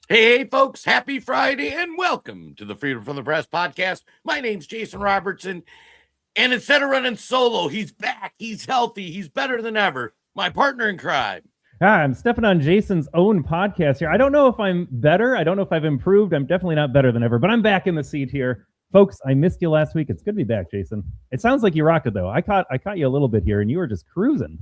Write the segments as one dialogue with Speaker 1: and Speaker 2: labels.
Speaker 1: Hey, folks, happy Friday and welcome to the Freedom from the Press podcast. My name's Jason Robertson, and instead of running solo, he's back, he's healthy, he's better than ever. My partner in crime.
Speaker 2: I'm stepping on Jason's own podcast here. I don't know if I'm better. I don't know if I've improved. I'm definitely not better than ever, but I'm back in the seat here. Folks, I missed you last week. It's good to be back, Jason. It sounds like you rocked it, though. I caught you a little bit here, and you were just cruising.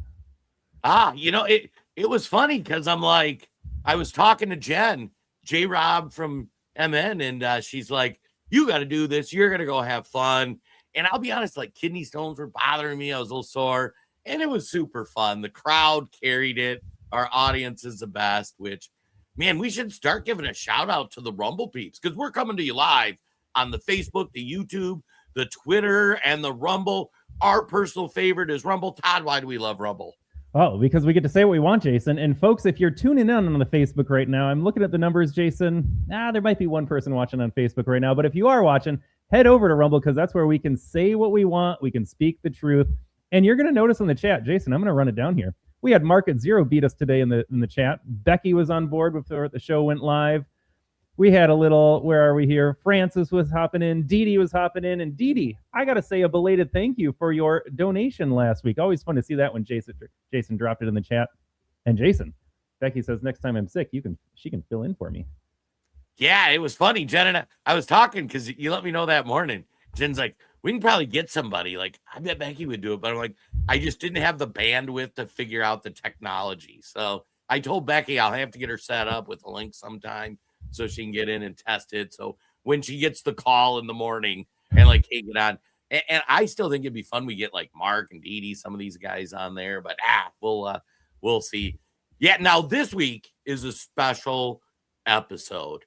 Speaker 1: It was funny because I was talking to J Rob from MN, and she's like, you got to do this. You're going to go have fun. And I'll be honest, like kidney stones were bothering me. I was a little sore, and it was super fun. The crowd carried it. Our audience is the best, which, man, we should start giving a shout out to the Rumble peeps because we're coming to you live on the Facebook, the YouTube, the Twitter, and the Rumble. Our personal favorite is Rumble. Todd, why do we love Rumble?
Speaker 2: Oh, because we get to say what we want, Jason. And folks, if you're tuning in on the Facebook right now, I'm looking at the numbers, Jason. There might be one person watching on Facebook right now, but if you are watching, head over to Rumble because that's where we can say what we want. We can speak the truth. And you're going to notice in the chat, Jason, I'm going to run it down here. We had Market Zero beat us today in the chat. Becky was on board before the show went live. We had a little, where are we here? Francis was hopping in. Dee Dee was hopping in. And Dee Dee, I got to say a belated thank you for your donation last week. Always fun to see that when Jason dropped it in the chat. And Jason, Becky says, next time I'm sick, she can fill in for me.
Speaker 1: Yeah, it was funny. Jen and I was talking because you let me know that morning. Jen's like, we can probably get somebody. Like, I bet Becky would do it. But I'm like, I just didn't have the bandwidth to figure out the technology. So I told Becky I'll have to get her set up with a link sometime so she can get in and test it. So when she gets the call in the morning and like, hey, get on. And I still think it'd be fun. We get like Mark and Dee Dee, some of these guys on there, but we'll see. Yeah. Now this week is a special episode.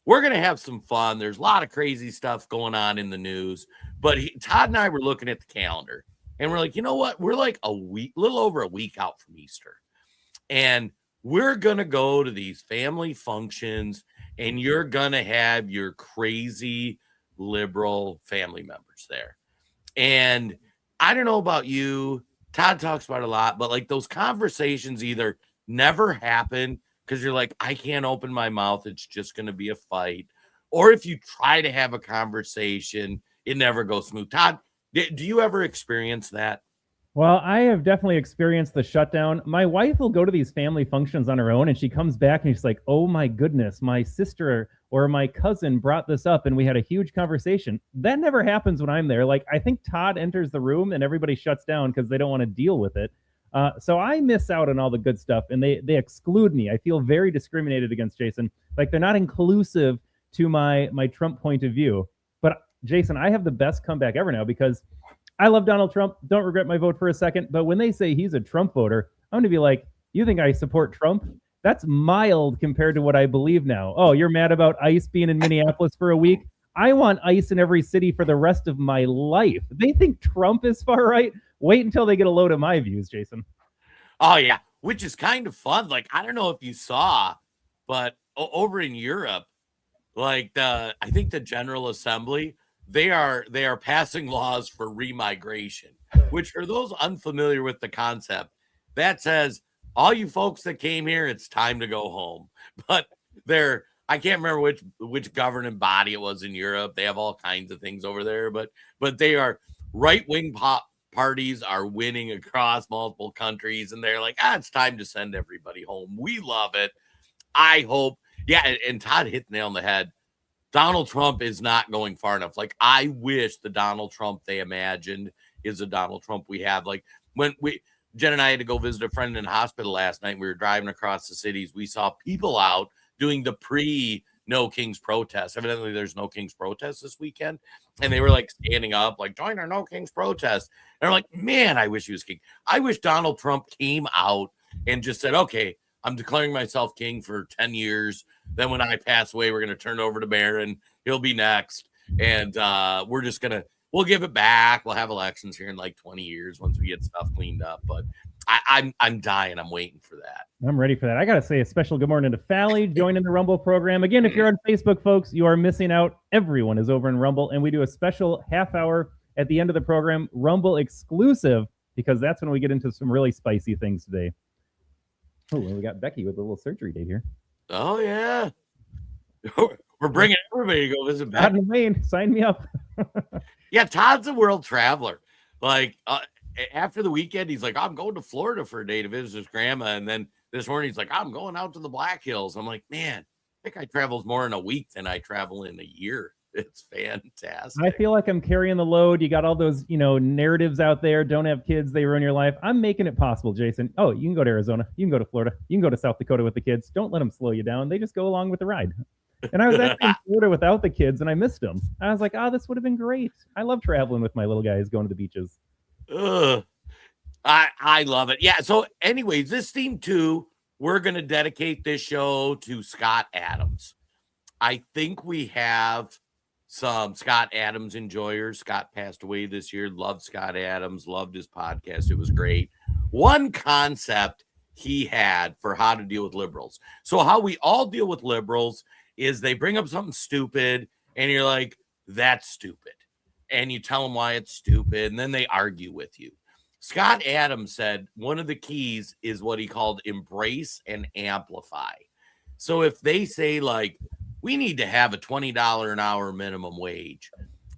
Speaker 1: We're going to have some fun. There's a lot of crazy stuff going on in the news, but Todd and I were looking at the calendar and we're like, you know what? We're like a little over a week out from Easter. And we're going to go to these family functions and you're going to have your crazy liberal family members there. And I don't know about you. Todd talks about it a lot, but like those conversations either never happen because you're like, I can't open my mouth. It's just going to be a fight. Or if you try to have a conversation, it never goes smooth. Todd, do you ever experience that?
Speaker 2: Well, I have definitely experienced the shutdown. My wife will go to these family functions on her own, and she comes back and she's like, oh my goodness, my sister or my cousin brought this up, and we had a huge conversation. That never happens when I'm there. Like, I think Todd enters the room and everybody shuts down because they don't want to deal with it. So I miss out on all the good stuff, and they exclude me. I feel very discriminated against, Jason. Like, they're not inclusive to my Trump point of view. But, Jason, I have the best comeback ever now because I love Donald Trump. Don't regret my vote for a second. But when they say he's a Trump voter, I'm going to be like, you think I support Trump? That's mild compared to what I believe now. Oh, you're mad about ICE being in Minneapolis for a week? I want ICE in every city for the rest of my life. They think Trump is far right. Wait until they get a load of my views, Jason.
Speaker 1: Oh, yeah, which is kind of fun. Like, I don't know if you saw, but over in Europe, like I think the General Assembly, they are passing laws for remigration, which for those unfamiliar with the concept, that says all you folks that came here, it's time to go home. But I can't remember which governing body it was in Europe. They have all kinds of things over there, but they are right-wing parties are winning across multiple countries, and they're like, it's time to send everybody home. We love it. I hope. Yeah, and Todd hit the nail on the head. Donald Trump is not going far enough. Like, I wish the Donald Trump they imagined is the Donald Trump we have. Like, when Jen and I had to go visit a friend in hospital last night, we were driving across the cities. We saw people out doing the pre-No Kings protest. Evidently, there's No Kings protest this weekend. And they were, like, standing up, like, join our No Kings protest. And I'm like, man, I wish he was king. I wish Donald Trump came out and just said, okay, I'm declaring myself king for 10 years. Then when I pass away, we're going to turn over to Barron. He'll be next. And we're just going to, we'll give it back. We'll have elections here in like 20 years once we get stuff cleaned up. But I'm dying. I'm waiting for that.
Speaker 2: I'm ready for that. I got to say a special good morning to Fally joining the Rumble program. Again, if you're on Facebook, folks, you are missing out. Everyone is over in Rumble, and we do a special half hour at the end of the program, Rumble exclusive, because that's when we get into some really spicy things today. Oh, and we got Becky with a little surgery date here.
Speaker 1: Oh, yeah. We're bringing everybody to go visit
Speaker 2: Todd
Speaker 1: back.
Speaker 2: and Wayne, sign me up.
Speaker 1: Yeah, Todd's a world traveler. Like after the weekend, he's like, I'm going to Florida for a day to visit his grandma. And then this morning, he's like, I'm going out to the Black Hills. I'm like, man, I think I travels more in a week than I travel in a year. It's fantastic.
Speaker 2: I feel like I'm carrying the load. You got all those, narratives out there. Don't have kids, they ruin your life. I'm making it possible, Jason. Oh, you can go to Arizona. You can go to Florida. You can go to South Dakota with the kids. Don't let them slow you down. They just go along with the ride. And I was actually in Florida without the kids, and I missed them. I was like, oh, this would have been great. I love traveling with my little guys, going to the beaches.
Speaker 1: I love it. Yeah. So, anyways, this theme too, we're going to dedicate this show to Scott Adams. I think we have some Scott Adams enjoyers. Scott passed away this year. Loved Scott Adams. Loved his podcast. It was great. One concept he had for how to deal with liberals. So, how we all deal with liberals is they bring up something stupid, and you're like, that's stupid. And you tell them why it's stupid, and then they argue with you. Scott Adams said one of the keys is what he called embrace and amplify. So if they say, like, we need to have a $20 an hour minimum wage,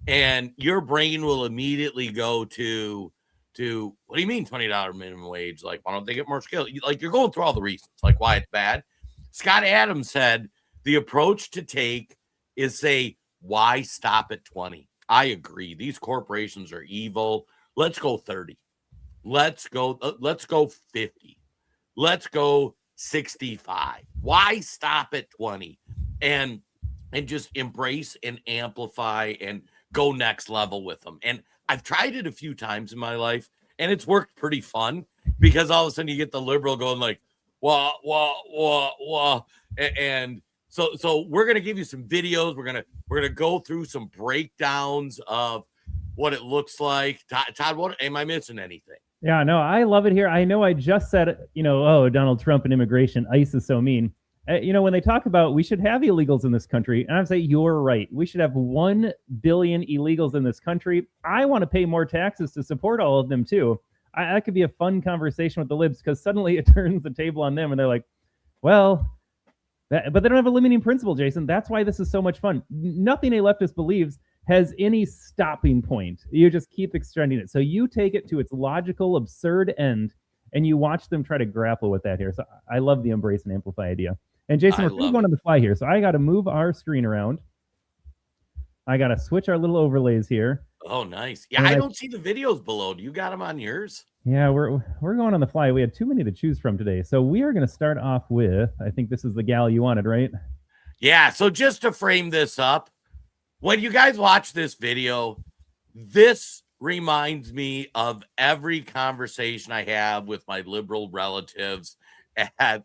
Speaker 1: and your brain will immediately go to what do you mean $20 minimum wage? Like, why don't they get more skills? Like, you're going through all the reasons, like why it's bad. Scott Adams said the approach to take is say, why stop at 20? I agree. These corporations are evil. Let's go 30. Let's go 50. Let's go 65. Why stop at 20? And just embrace and amplify and go next level with them. And I've tried it a few times in my life, and it's worked pretty fun because all of a sudden you get the liberal going like, wah. And so we're gonna give you some videos. We're gonna go through some breakdowns of what it looks like. Todd, what am I missing anything?
Speaker 2: Yeah, no, I love it here. I know I just said, oh, Donald Trump and immigration, ICE is so mean. When they talk about we should have illegals in this country, and I'm saying you're right. We should have 1 billion illegals in this country. I want to pay more taxes to support all of them too. That could be a fun conversation with the libs because suddenly it turns the table on them and they're like, well, but they don't have a limiting principle, Jason. That's why this is so much fun. Nothing a leftist believes has any stopping point. You just keep extending it. So you take it to its logical, absurd end, and you watch them try to grapple with that here. So I love the embrace and amplify idea. And Jason, we're going on the fly here. So I got to move our screen around. I got to switch our little overlays here.
Speaker 1: Oh, nice. Yeah, I don't see the videos below. Do you got them on yours?
Speaker 2: Yeah, we're going on the fly. We had too many to choose from today. So we are going to start off with, I think this is the gal you wanted, right?
Speaker 1: Yeah, so just to frame this up, when you guys watch this video, this reminds me of every conversation I have with my liberal relatives at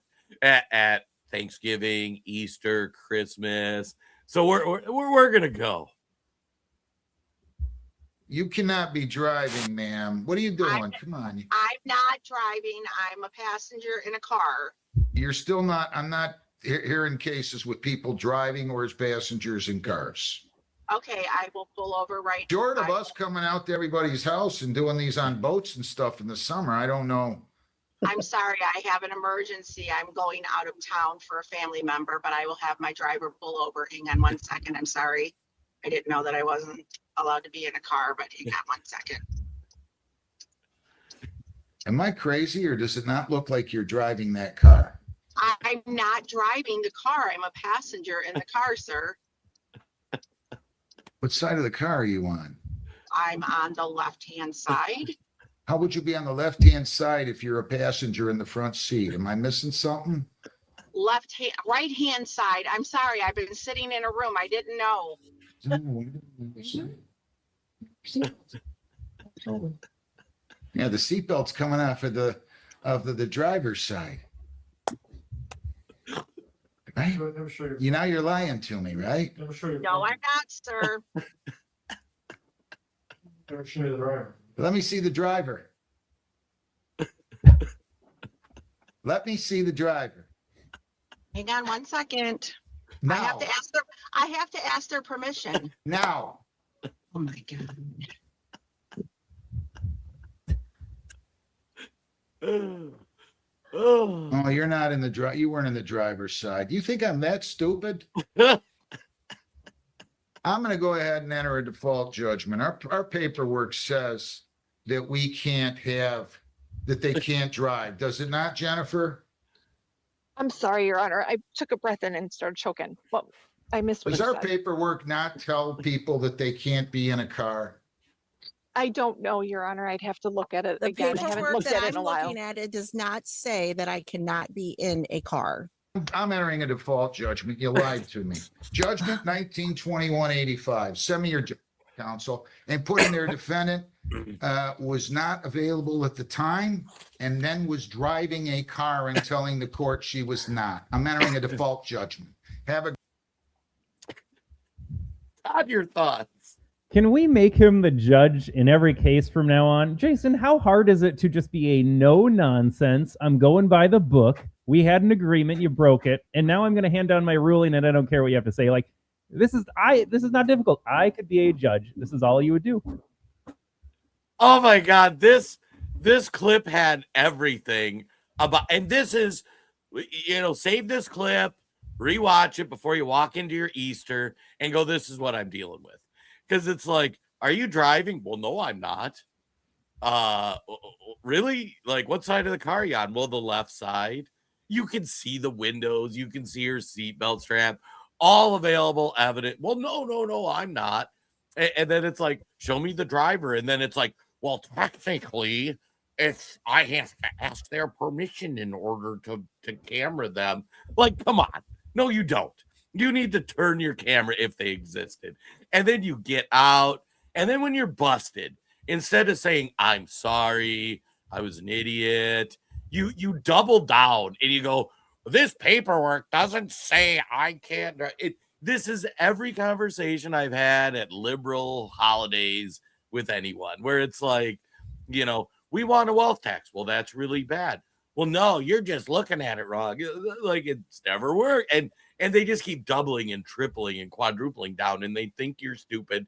Speaker 1: Thanksgiving, Easter, Christmas. So we're gonna go.
Speaker 3: You cannot be driving, ma'am. What are you doing? Come on.
Speaker 4: I'm not driving. I'm a passenger in a car.
Speaker 3: You're still not. I'm not hearing cases with people driving or as passengers in cars.
Speaker 4: Okay, I will pull over right now.
Speaker 3: Short of us coming out to everybody's house and doing these on boats and stuff in the summer, I don't know.
Speaker 4: I'm sorry, I have an emergency. I'm going out of town for a family member, but I will have my driver pull over. Hang on 1 second. I'm sorry. I didn't know that I wasn't allowed to be in a car, but hang on 1 second.
Speaker 3: Am I crazy, or does it not look like you're driving that car?
Speaker 4: I'm not driving the car. I'm a passenger in the car, sir.
Speaker 3: What side of the car are you on?
Speaker 4: I'm on the left-hand side.
Speaker 3: How would you be on the left-hand side if you're a passenger in the front seat? Am I missing something?
Speaker 4: Right-hand side. I'm sorry. I've been sitting in a room. I didn't know.
Speaker 3: Yeah, the seatbelt's coming off of the driver's side. Right? You're lying to me, right?
Speaker 4: No, I'm not, sir.
Speaker 3: Let me see the driver. Let me see the driver.
Speaker 4: Hang on 1 second.
Speaker 3: Now.
Speaker 4: I have to ask their permission.
Speaker 3: Now.
Speaker 4: Oh my God.
Speaker 3: Oh, you're not in the you weren't in the driver's side. You think I'm that stupid? I'm going to go ahead and enter a default judgment. Our paperwork says that that they can't drive. Does it not, Jennifer?
Speaker 5: I'm sorry, Your Honor. I took a breath in and started choking. Well, I missed what
Speaker 3: Does
Speaker 5: you
Speaker 3: our
Speaker 5: said.
Speaker 3: paperwork not tell people that they can't be in a car?
Speaker 5: I don't know, Your Honor. I'd have to look at it
Speaker 6: The
Speaker 5: again. I haven't
Speaker 6: paperwork
Speaker 5: looked
Speaker 6: that
Speaker 5: at it
Speaker 6: I'm
Speaker 5: in a while.
Speaker 6: looking at, it does not say that I cannot be in a car.
Speaker 3: I'm entering a default judgment. You lied to me. Judgment 1921-85. Send me your counsel and put in their defendant was not available at the time and then was driving a car and telling the court she was not. I'm entering a default judgment. Have a
Speaker 1: Todd, your thoughts.
Speaker 2: Can we make him the judge in every case from now on? Jason, how hard is it to just be a no nonsense? I'm going by the book. We had an agreement, you broke it, and now I'm going to hand down my ruling and I don't care what you have to say. Like, this is not difficult. I could be a judge. This is all you would do.
Speaker 1: Oh my God, this clip had everything about, and this is, save this clip, rewatch it before you walk into your Easter and go, this is what I'm dealing with. Because it's like, are you driving? Well, no, I'm not. Really? Like, what side of the car are you on? Well, the left side. You can see the windows. You can see your seatbelt strap. All available evidence. Well, no, I'm not. And then it's like, show me the driver. And then it's like, well, technically, I have to ask their permission in order to camera them. Like, come on. No, you don't. You need to turn your camera if they existed. And then you get out. And then when you're busted, instead of saying, I'm sorry, I was an idiot, you double down and you go, this paperwork doesn't say I can't. This is every conversation I've had at liberal holidays with anyone where it's like, we want a wealth tax. Well, that's really bad. Well, no, you're just looking at it wrong. Like, it's never worked. And they just keep doubling and tripling and quadrupling down and they think you're stupid.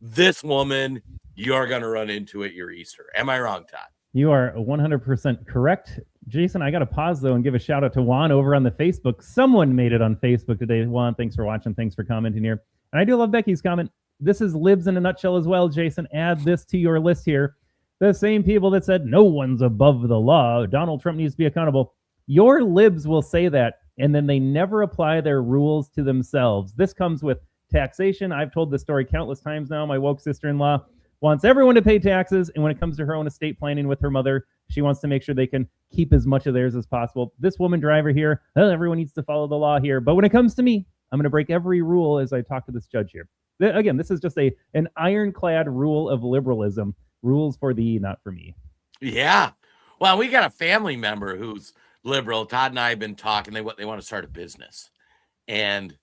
Speaker 1: This woman, you're going to run into at your Easter. Am I wrong, Todd?
Speaker 2: You are 100% correct. Jason, I got to pause, though, and give a shout out to Juan over on the Facebook. Someone made it on Facebook today. Juan, thanks for watching. Thanks for commenting here. And I do love Becky's comment. This is libs in a nutshell as well, Jason. Add this to your list here. The same people that said no one's above the law. Donald Trump needs to be accountable. Your libs will say that, and then they never apply their rules to themselves. This comes with taxation. I've told this story countless times now. My woke sister-in-law wants everyone to pay taxes, and when it comes to her own estate planning with her mother, she wants to make sure they can keep as much of theirs as possible. This woman driver here, everyone needs to follow the law here. But when it comes to me, I'm going to break every rule as I talk to this judge here. Again, this is just an ironclad rule of liberalism. Rules for thee, not for me.
Speaker 1: Yeah. Well, we got a family member who's liberal. Todd and I have been talking. They want to start a business. And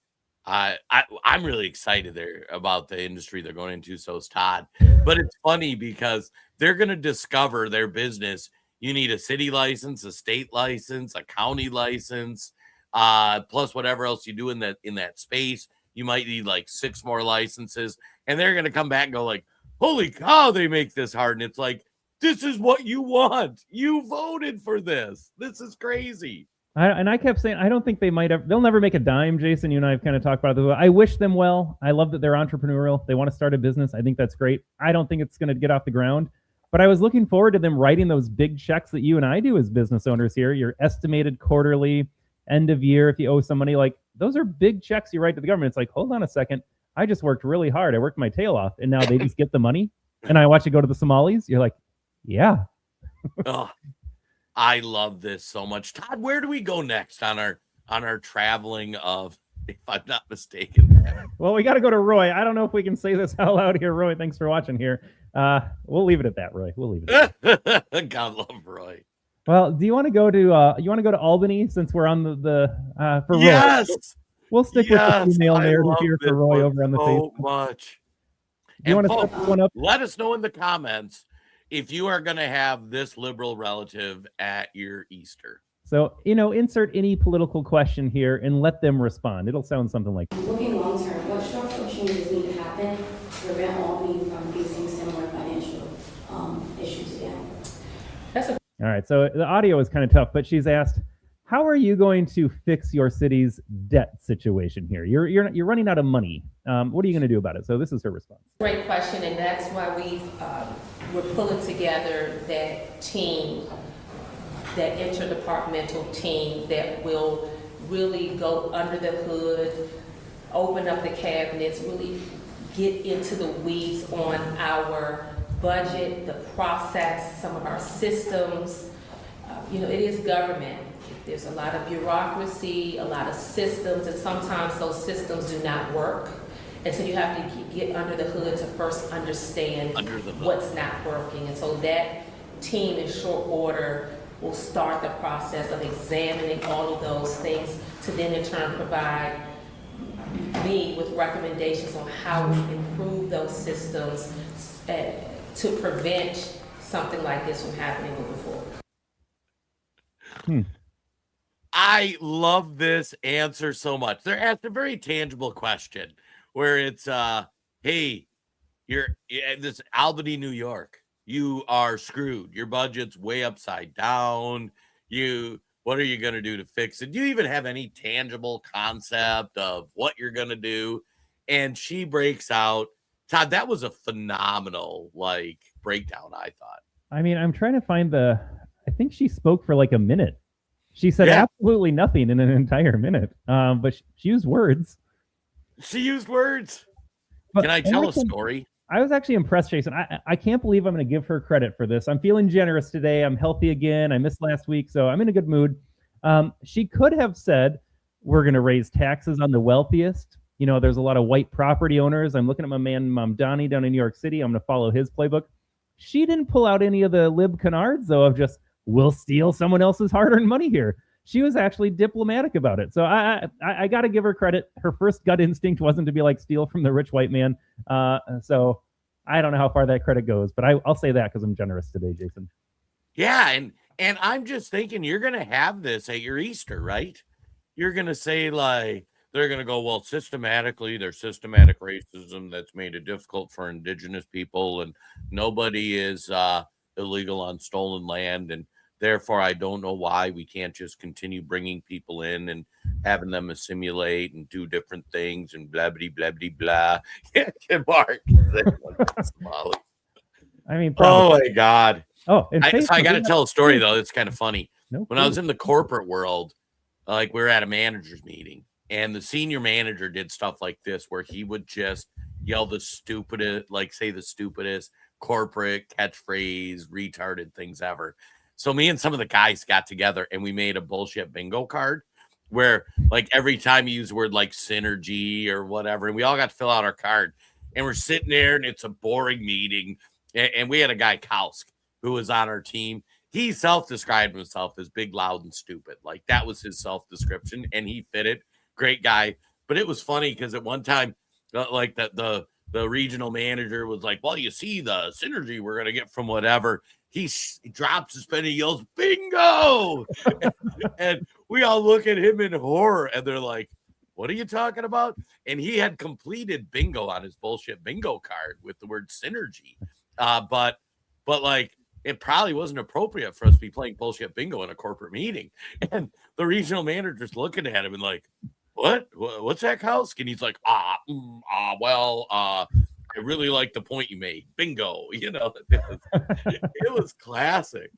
Speaker 1: I'm really excited there about the industry they're going into. So is Todd. But it's funny because they're going to discover their business. You need a city license, a state license, a county license, plus whatever else you do in that space. You might need like 6 more licenses. And they're going to come back and go like, holy cow, they make this hard. And it's like, this is what you want. You voted for this. This is crazy.
Speaker 2: I kept saying, I don't think they'll never make a dime, Jason. You and I have kind of talked about this. I wish them well. I love that they're entrepreneurial. They want to start a business. I think that's great. I don't think it's going to get off the ground. But I was looking forward to them writing those big checks that you and I do as business owners here. Your estimated quarterly, end of year, if you owe some money, like those are big checks you write to the government. It's like, hold on a second. I just worked really hard. I worked my tail off. And now they just get the money. And I watch it go to the Somalis. You're like, yeah.
Speaker 1: Oh, I love this so much. Todd, where do we go next on our traveling of, if I'm not mistaken?
Speaker 2: Well, we got to go to Roy. I don't know if we can say this out loud here, Roy. Thanks for watching here. We'll leave it at that, Roy. We'll leave it at that.
Speaker 1: God love Roy.
Speaker 2: Well, do you want to go to Albany since we're on the for Roy?
Speaker 1: Yes.
Speaker 2: We'll stick with the female narrative here for Roy over on the Facebook.
Speaker 1: So much.
Speaker 2: Do you want to set one up?
Speaker 1: Let us know in the comments if you are going to have this liberal relative at your Easter.
Speaker 2: So, insert any political question here and let them respond. It'll sound something like,
Speaker 7: looking long term, what structural changes need to happen to prevent Albany from facing similar financial issues again?
Speaker 2: all right, so the audio is kind of tough, but she's asked, how are you going to fix your city's debt situation here? You're running out of money. What are you going to do about it? So this is her response.
Speaker 8: Great question, and that's why we're pulling together that team, that interdepartmental team that will really go under the hood, open up the cabinets, really get into the weeds on our budget, the process, some of our systems. It is government. There's a lot of bureaucracy, a lot of systems, and sometimes those systems do not work. And so you have to get under the hood to first understand what's not working. And so that team in short order will start the process of examining all of those things to then in turn provide me with recommendations on how we improve those systems to prevent something like this from happening moving forward.
Speaker 1: I love this answer so much. They're asked a very tangible question where it's, hey, you're this Albany, New York. You are screwed. Your budget's way upside down. What are you going to do to fix it? Do you even have any tangible concept of what you're going to do? And she breaks out. Todd, that was a phenomenal breakdown, I thought.
Speaker 2: I mean, I'm trying to find I think she spoke for like a minute. She said absolutely nothing in an entire minute. But she used words.
Speaker 1: She used words.
Speaker 2: But
Speaker 1: can I tell a story?
Speaker 2: I was actually impressed, Jason. I can't believe I'm going to give her credit for this. I'm feeling generous today. I'm healthy again. I missed last week, so I'm in a good mood. She could have said, we're going to raise taxes on the wealthiest. There's a lot of white property owners. I'm looking at my man, Mamdani, down in New York City. I'm going to follow his playbook. She didn't pull out any of the lib canards, though, of just, we'll steal someone else's hard-earned money here. She was actually diplomatic about it. So I got to give her credit. Her first gut instinct wasn't to be like, steal from the rich white man. So I don't know how far that credit goes, but I'll say that because I'm generous today, Jason.
Speaker 1: Yeah, and I'm just thinking you're going to have this at your Easter, right? You're going to say they're going to go, well, systematically, there's systematic racism that's made it difficult for indigenous people, and nobody is illegal on stolen land, and therefore, I don't know why we can't just continue bringing people in and having them assimilate and do different things and blah, blah, blah, blah, blah. Yeah, Mark.
Speaker 2: I mean,
Speaker 1: oh, my God.
Speaker 2: Oh,
Speaker 1: I got to tell a story, though. It's kind of funny.
Speaker 2: No,
Speaker 1: when I was in the corporate world, we were at a manager's meeting, and the senior manager did stuff like this where he would just yell the stupidest, say the stupidest corporate catchphrase, retarded things ever. So me and some of the guys got together and we made a bullshit bingo card where every time you use the word synergy or whatever, and we all got to fill out our card, and we're sitting there and it's a boring meeting. And we had a guy, Kausk, who was on our team. He self-described himself as big, loud, and stupid. That was his self-description, and he fit it. Great guy. But it was funny because at one time, the regional manager was like, well, you see the synergy we're going to get from whatever. He drops his pen and yells, bingo! and we all look at him in horror, and they're like, what are you talking about? And he had completed bingo on his bullshit bingo card with the word synergy. But it probably wasn't appropriate for us to be playing bullshit bingo in a corporate meeting. And the regional manager's looking at him and what's that, House? And he's like, I really like the point you made. Bingo. It was classic.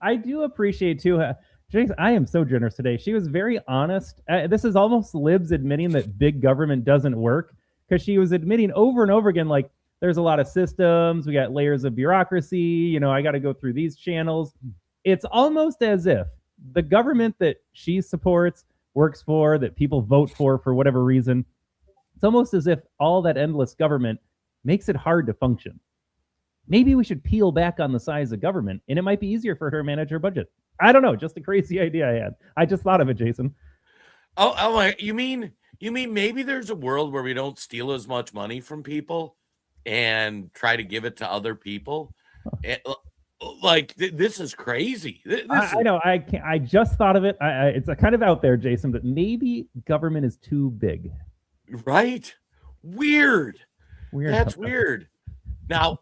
Speaker 2: I do appreciate too. Jason, I am so generous today. She was very honest. This is almost libs admitting that big government doesn't work, because she was admitting over and over again, there's a lot of systems. We got layers of bureaucracy. I got to go through these channels. It's almost as if the government that she supports, works for, that people vote for whatever reason, it's almost as if all that endless government makes it hard to function. Maybe we should peel back on the size of government, and it might be easier for her to manage her budget. I don't know. Just a crazy idea I had. I just thought of it, Jason.
Speaker 1: Oh, you mean maybe there's a world where we don't steal as much money from people and try to give it to other people? This is crazy.
Speaker 2: I know. I just thought of it. It's a kind of out there, Jason, but maybe government is too big.
Speaker 1: Right? Weird. That's weird. Now,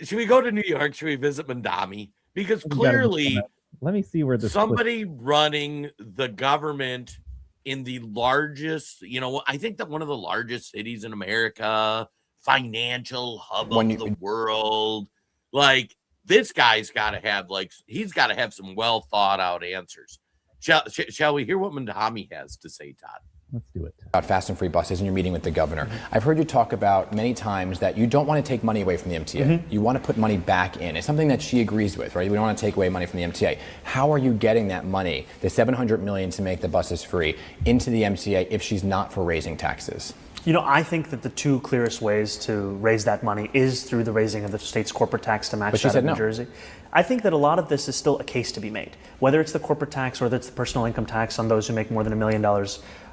Speaker 1: should we go to New York? Should we visit Mamdani? Because clearly
Speaker 2: let me see where this
Speaker 1: somebody running the government in the largest, I think that one of the largest cities in America, financial hub of the world. Like, this guy's got to have, he's got to have some well thought out answers. Shall we hear what Mandami has to say, Todd?
Speaker 2: Let's do it.
Speaker 9: About fast and free buses and you're meeting with the governor. I've heard you talk about many times that you don't want to take money away from the MTA. You want to put money back in. It's something that she agrees with, right? We don't want to take away money from the MTA. How are you getting that money, the $700 million to make the buses free, into the MTA if she's not for raising taxes?
Speaker 10: I think that the two clearest ways to raise that money is through the raising of the state's corporate tax to match that of New Jersey. I think that a lot of this is still a case to be made, whether it's the corporate tax or whether it's the personal income tax on those who make more than $1 million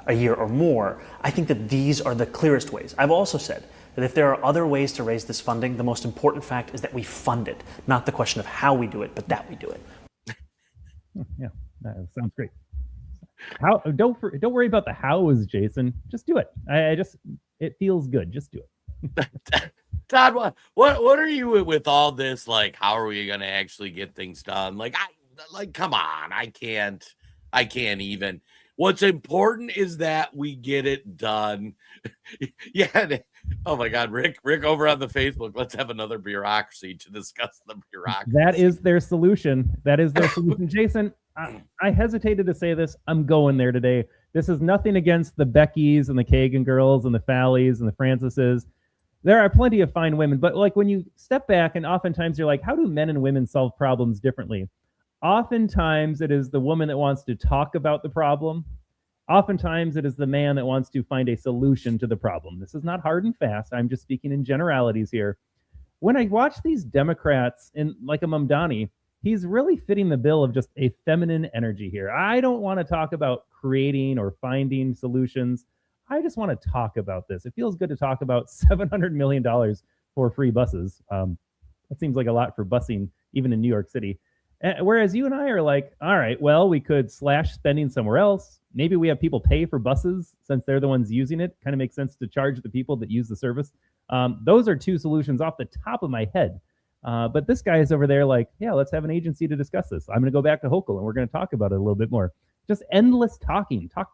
Speaker 10: a year or more. I think that these are the clearest ways. I've also said that if there are other ways to raise this funding, the most important fact is that we fund it, not the question of how we do it, but that we do it.
Speaker 2: Yeah, that sounds great. How? Don't worry about the hows, Jason. Just do it. It feels good. Just do it.
Speaker 1: Todd, what are you with all this? Like, how are we going to actually get things done? Like, come on, I can't even. What's important is that we get it done. Yeah. Oh my God, Rick over on the Facebook. Let's have another bureaucracy to discuss the bureaucracy.
Speaker 2: That is their solution. Jason, I hesitated to say this. I'm going there today. This is nothing against the Beckys and the Kagan girls and the Fallies and the Francises. There are plenty of fine women, but like when you step back and oftentimes you're like, how do men and women solve problems differently? Oftentimes it is the woman that wants to talk about the problem. Oftentimes it is the man that wants to find a solution to the problem. This is not hard and fast. I'm just speaking in generalities here. When I watch these Democrats in like a Mamdani, he's really fitting the bill of just a feminine energy here. I don't want to talk about creating or finding solutions. I just want to talk about this. It feels good to talk about $700 million for free buses. That seems like a lot for busing, even in New York City. Whereas you and I are like, all right, well, we could slash spending somewhere else. Maybe we have people pay for buses since they're the ones using it. Kind of makes sense to charge the people that use the service. Those are two solutions off the top of my head. But this guy is over there like, yeah, let's have an agency to discuss this. I'm going to go back to Hochul and we're going to talk about it a little bit more. Just endless talking. Talk.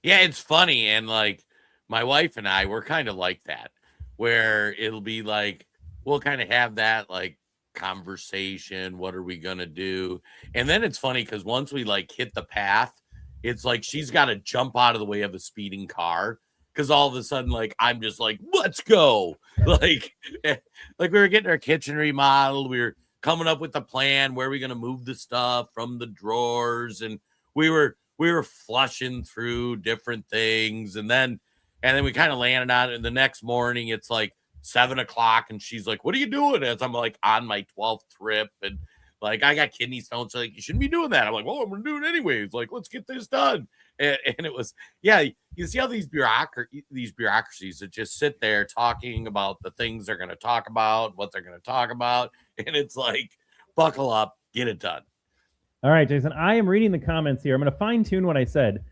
Speaker 1: Yeah, it's funny. And like my wife and I, we're kind of like that, where it'll be like, we'll kind of have that like conversation. What are we going to do? And then it's funny because once we like hit the path, it's like she's got to jump out of the way of a speeding car. Because all of a sudden, like, I'm just like, let's go. Like we were getting our kitchen remodeled. We were coming up with the plan. Where are we going to move the stuff from the drawers? And we were flushing through different things. And then we kind of landed on it. And the next morning, it's like 7:00. And she's like, what are you doing? As I'm like on my 12th trip. And like, I got kidney stones. So like, you shouldn't be doing that. I'm like, well, I'm going to do it anyways. Like, let's get this done. And it was, yeah, you see how these bureaucracies that just sit there talking about the things they're going to talk about, what they're going to talk about. And it's like, buckle up, get it done.
Speaker 2: All right, Jason, I am reading the comments here. I'm going to fine tune what I said.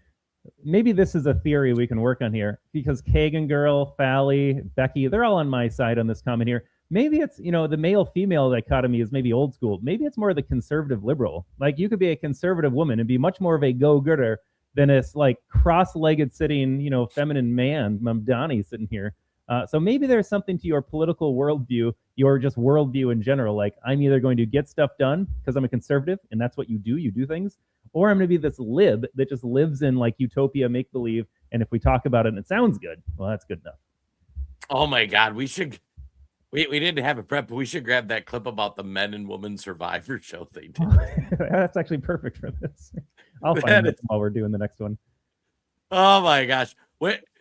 Speaker 2: Maybe this is a theory we can work on here because Kagan girl, Fally, Becky, they're all on my side on this comment here. Maybe it's, the male-female dichotomy is maybe old school. Maybe it's more the conservative liberal. Like you could be a conservative woman and be much more of a go-getter than this like cross-legged sitting, feminine man, Mamdani sitting here. So maybe there's something to your political worldview, your just worldview in general. Like I'm either going to get stuff done because I'm a conservative and that's what you do things, or I'm going to be this lib that just lives in like utopia, make-believe. And if we talk about it and it sounds good, well, that's good enough.
Speaker 1: Oh my God, we didn't have a prep, but we should grab that clip about the men and women survivor show they did.
Speaker 2: That's actually perfect for this. I'll find it while we're doing the next one.
Speaker 1: Oh my gosh.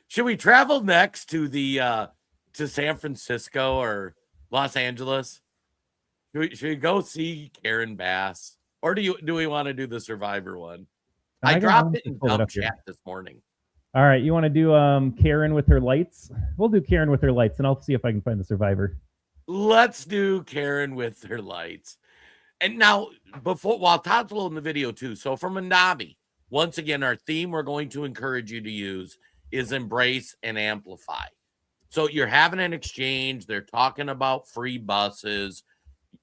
Speaker 1: Should we travel next to the to San Francisco or Los Angeles? Should we go see Karen Bass? Or do we want to do the survivor one? I dropped it in dump chat this morning.
Speaker 2: All right, you want to do Karen with her lights? We'll do Karen with her lights, and I'll see if I can find the survivor.
Speaker 1: Let's do Karen with her lights. And now, while Todd's loading the video too, so from Mandami, once again, our theme we're going to encourage you to use is embrace and amplify. So you're having an exchange. They're talking about free buses.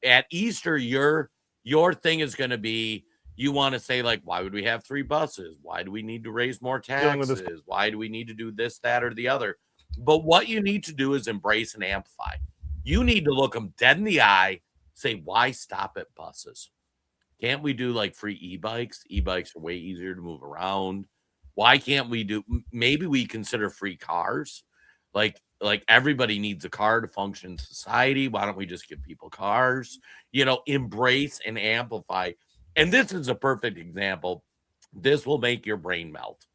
Speaker 1: At Easter, you're your thing is going to be, you want to say, like, why would we have 3 buses? Why do we need to raise more taxes? Why do we need to do this, that, or the other? But what you need to do is embrace and amplify. You need to look them dead in the eye, say, why stop at buses? Can't we do like free e-bikes? E-bikes are way easier to move around. Why can't we do, maybe we consider free cars? Like everybody needs a car to function in society. Why don't we just give people cars? Embrace and amplify. And this is a perfect example. This will make your brain melt.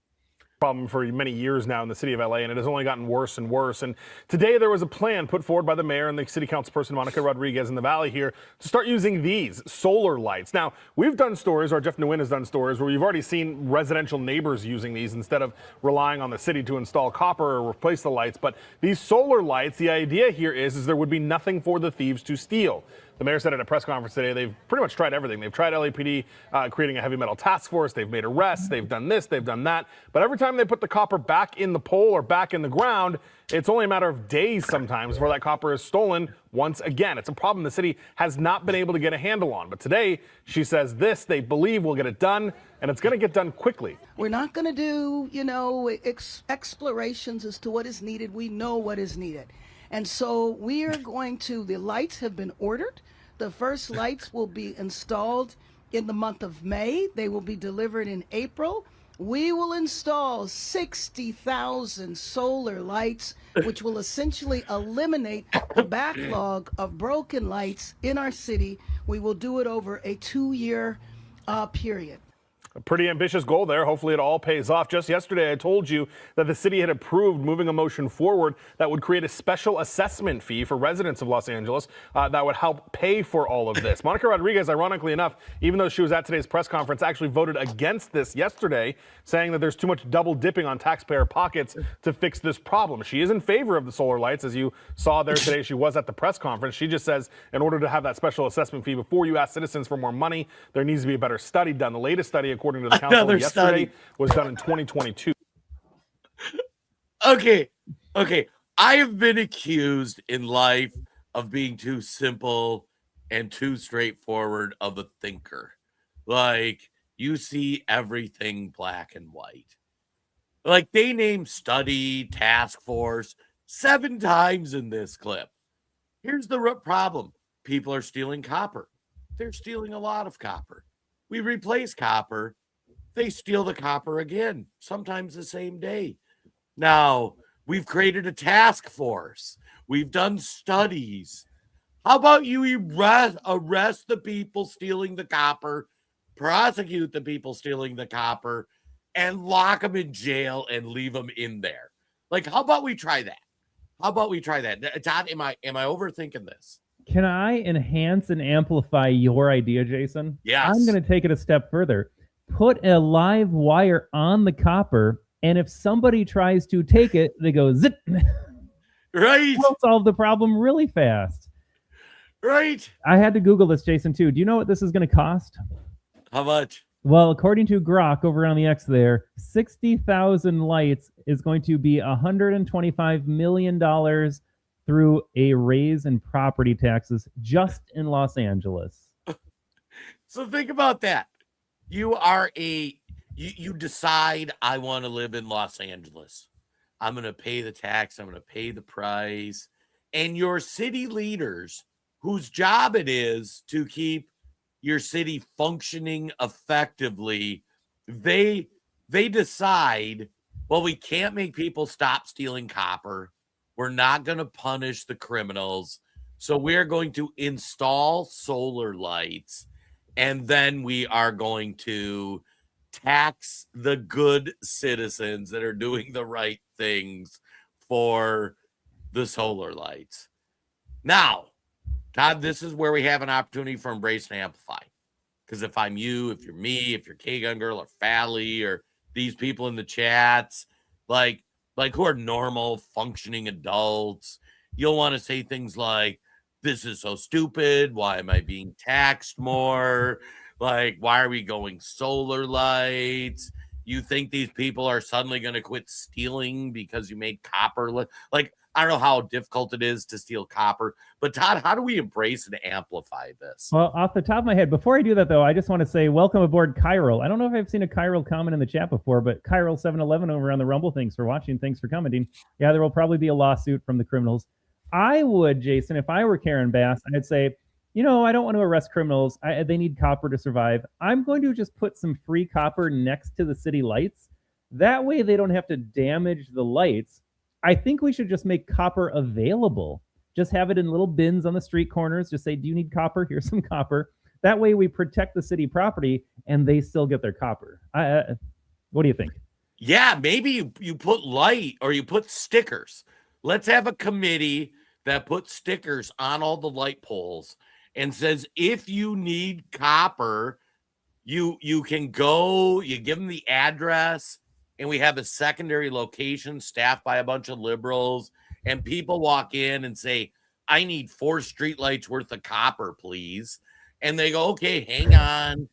Speaker 11: Problem for many years now in the city of LA, and it has only gotten worse and worse. And today there was a plan put forward by the mayor and the city councilperson Monica Rodriguez in the Valley here to start using these solar lights. Now, we've done stories, or Jeff Nguyen has done stories, where you've already seen residential neighbors using these instead of relying on the city to install copper or replace the lights. But these solar lights, the idea here is there would be nothing for the thieves to steal. The mayor said at a press conference today they've pretty much tried everything. They've tried LAPD creating a heavy metal task force. They've made arrests. They've done this. They've done that. But every time they put the copper back in the pole or back in the ground, it's only a matter of days sometimes before that copper is stolen once again. It's a problem the city has not been able to get a handle on. But today, she says this, they believe will get it done, and it's going to get done quickly.
Speaker 12: We're not going to do, explorations as to what is needed. We know what is needed. And so we are going to, the lights have been ordered. The first lights will be installed in the month of May. They will be delivered in April. We will install 60,000 solar lights, which will essentially eliminate the backlog of broken lights in our city. We will do it over a 2-year period.
Speaker 11: A pretty ambitious goal there. Hopefully it all pays off. Just yesterday, I told you that the city had approved moving a motion forward that would create a special assessment fee for residents of Los Angeles that would help pay for all of this. Monica Rodriguez, ironically enough, even though she was at today's press conference, actually voted against this yesterday, saying that there's too much double dipping on taxpayer pockets to fix this problem. She is in favor of the solar lights. As you saw there today, she was at the press conference. She just says in order to have that special assessment fee, before you ask citizens for more money, there needs to be a better study done. The latest study, according to the council yesterday, was done in 2022.
Speaker 1: Okay. I have been accused in life of being too simple and too straightforward of a thinker. Like, you see everything black and white. Like, they named study, task force 7 times in this clip. Here's the problem. People are stealing copper. They're stealing a lot of copper. We replace copper. They steal the copper again, sometimes the same day. Now, we've created a task force. We've done studies. How about you arrest the people stealing the copper, prosecute the people stealing the copper, and lock them in jail and leave them in there? Like, how about we try that? Todd, am I overthinking this?
Speaker 2: Can I enhance and amplify your idea, Jason?
Speaker 1: Yes.
Speaker 2: I'm going to take it a step further. Put a live wire on the copper, and if somebody tries to take it, they go zip.
Speaker 1: Right.
Speaker 2: We'll solve the problem really fast.
Speaker 1: Right.
Speaker 2: I had to Google this, Jason, too. Do you know what this is going to cost?
Speaker 1: How much?
Speaker 2: Well, according to Grok over on the X there, 60,000 lights is going to be $125 million through a raise in property taxes just in Los Angeles.
Speaker 1: So think about that. You are you decide, I want to live in Los Angeles. I'm going to pay the tax. I'm going to pay the price. And your city leaders, whose job it is to keep your city functioning effectively, they decide, well, we can't make people stop stealing copper. We're not going to punish the criminals. So we're going to install solar lights. And then we are going to tax the good citizens that are doing the right things for the solar lights. Now, Todd, this is where we have an opportunity for embrace and amplify. Because if I'm you, if you're me, if you're K-Gun Girl or Fally or these people in the chats, like who are normal, functioning adults, you'll want to say things like, this is so stupid. Why am I being taxed more? Like, why are we going solar lights? You think these people are suddenly going to quit stealing because you made copper? Like, I don't know how difficult it is to steal copper, but Todd, how do we embrace and amplify this?
Speaker 2: Well, off the top of my head, before I do that, though, I just want to say welcome aboard, Chiral. I don't know if I've seen a Chiral comment in the chat before, but Chiral 711 over on the Rumble, thanks for watching. Thanks for commenting. Yeah, there will probably be a lawsuit from the criminals. I would, Jason, if I were Karen Bass, I'd say, I don't want to arrest criminals. They need copper to survive. I'm going to just put some free copper next to the city lights. That way they don't have to damage the lights. I think we should just make copper available. Just have it in little bins on the street corners. Just say, do you need copper? Here's some copper. That way we protect the city property and they still get their copper. What do you think?
Speaker 1: Yeah, maybe you put light or you put stickers. Let's have a committee that puts stickers on all the light poles and says, if you need copper, you can go, you give them the address, and we have a secondary location staffed by a bunch of liberals, and people walk in and say, I need 4 streetlights worth of copper, please. And they go, okay, hang on.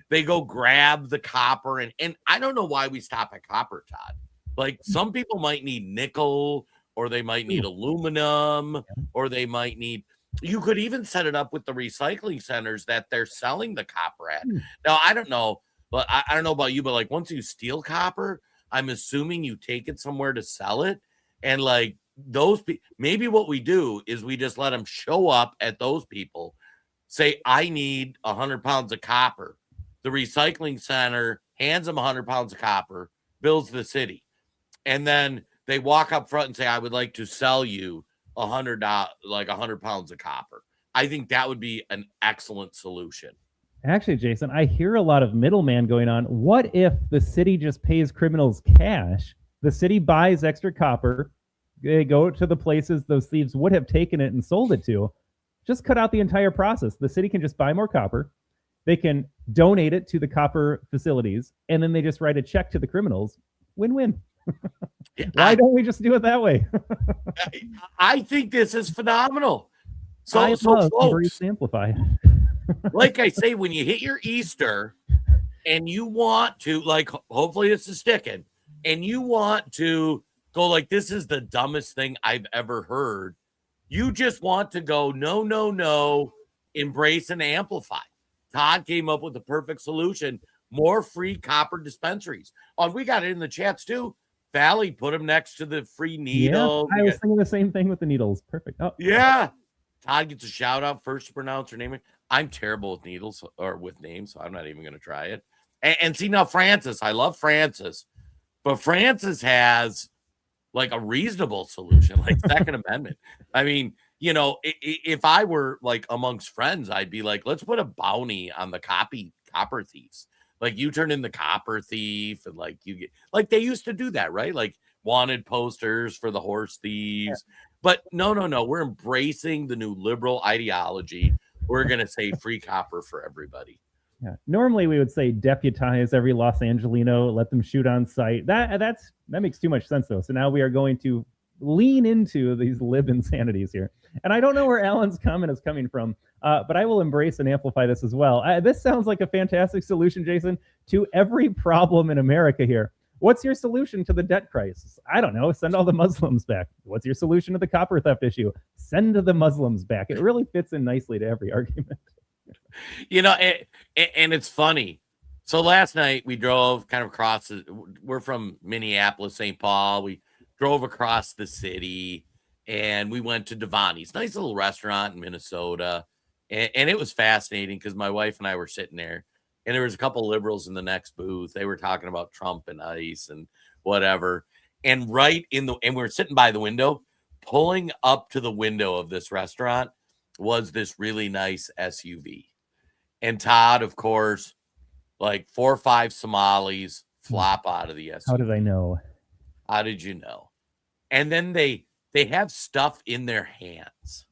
Speaker 1: They go grab the copper. And I don't know why we stop at copper, Todd. Like, some people might need nickel, or they might need aluminum, or they might need, you could even set it up with the recycling centers that they're selling the copper at. Now, I don't know, but I don't know about you, but like, once you steal copper, I'm assuming you take it somewhere to sell it. And like, maybe what we do is we just let them show up at those people, say, I need 100 pounds of copper. The recycling center hands them 100 pounds of copper, bills the city. And then they walk up front and say, I would like to sell you 100 pounds of copper. I think that would be an excellent solution.
Speaker 2: Actually, Jason, I hear a lot of middleman going on. What if the city just pays criminals cash? The city buys extra copper. They go to the places those thieves would have taken it and sold it to. Just cut out the entire process. The city can just buy more copper. They can donate it to the copper facilities, and then they just write a check to the criminals. Win-win. Why don't we just do it that way?
Speaker 1: I think this is phenomenal. So
Speaker 2: folks, amplify.
Speaker 1: Like I say, when you hit your Easter and you want to, like, hopefully this is sticking, and you want to go like, this is the dumbest thing I've ever heard. You just want to go, no, embrace and amplify. Todd came up with the perfect solution. More free copper dispensaries. We got it in the chats too. Valley put them next to the free needle.
Speaker 2: Yeah, I was thinking the same thing with the needles. Perfect. Oh,
Speaker 1: yeah. Todd gets a shout out first to pronounce her name. I'm terrible with needles or with names, so I'm not even going to try it. And see, now Francis, I love Francis, but Francis has like a reasonable solution, like Second Amendment. I mean, if I were like amongst friends, I'd be like, let's put a bounty on the copper thieves. Like, you turn in the copper thief, and like you get, like they used to do that, right? Like wanted posters for the horse thieves. Yeah. But no, we're embracing the new liberal ideology. We're going to say free copper for everybody.
Speaker 2: Yeah. Normally we would say deputize every Los Angelino, let them shoot on sight. That makes too much sense though. So now we are going to lean into these lib insanities here. And I don't know where Alan's comment is coming from, but I will embrace and amplify this as well. This sounds like a fantastic solution, Jason, to every problem in America here. What's your solution to the debt crisis? I don't know. Send all the Muslims back. What's your solution to the copper theft issue? Send the Muslims back. It really fits in nicely to every argument.
Speaker 1: And it's funny. So last night we drove kind of across. We're from Minneapolis, St. Paul. We drove across the city and we went to Devani's, nice little restaurant in Minnesota. And it was fascinating because my wife and I were sitting there, and there was a couple liberals in the next booth. They were talking about Trump and ICE and whatever. And we were sitting by the window, pulling up to the window of this restaurant was this really nice SUV. And Todd, of course, like 4 or 5 Somalis flop out of the SUV.
Speaker 2: How did I know?
Speaker 1: How did you know? And then they have stuff in their hands.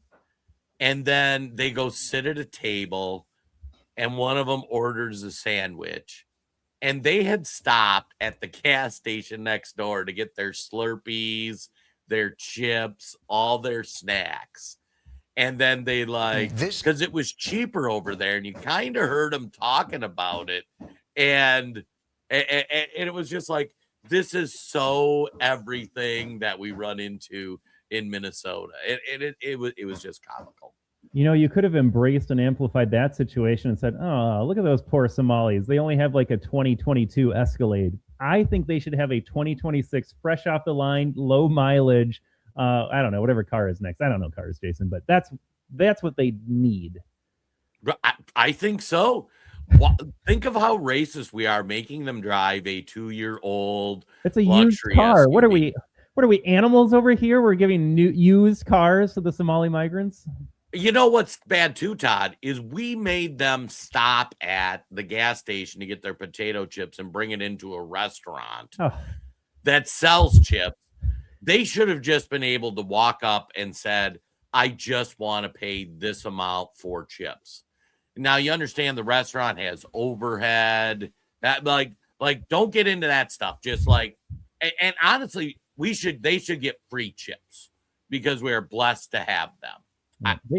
Speaker 1: And then they go sit at a table, and one of them orders a sandwich. And they had stopped at the gas station next door to get their Slurpees, their chips, all their snacks. And then they because it was cheaper over there, and you kind of heard them talking about it. And it was just like, this is so everything that we run into in Minnesota. It was just comical.
Speaker 2: You know, you could have embraced and amplified that situation and said, oh, look at those poor Somalis. They only have like a 2022 Escalade. I think they should have a 2026 fresh off the line, low mileage. I don't know, whatever car is next. I don't know cars, Jason, but that's what they need.
Speaker 1: I think so. Think of how racist we are making them drive a 2-year-old.
Speaker 2: It's a used car. SUV. What are we animals over here? We're giving new used cars to the Somali migrants.
Speaker 1: You know what's bad too, Todd, is we made them stop at the gas station to get their potato chips and bring it into a restaurant that sells chips. They should have just been able to walk up and said, I just want to pay this amount for chips. Now you understand the restaurant has overhead. That like don't get into that stuff. Just like and honestly, they should get free chips because we are blessed to have them.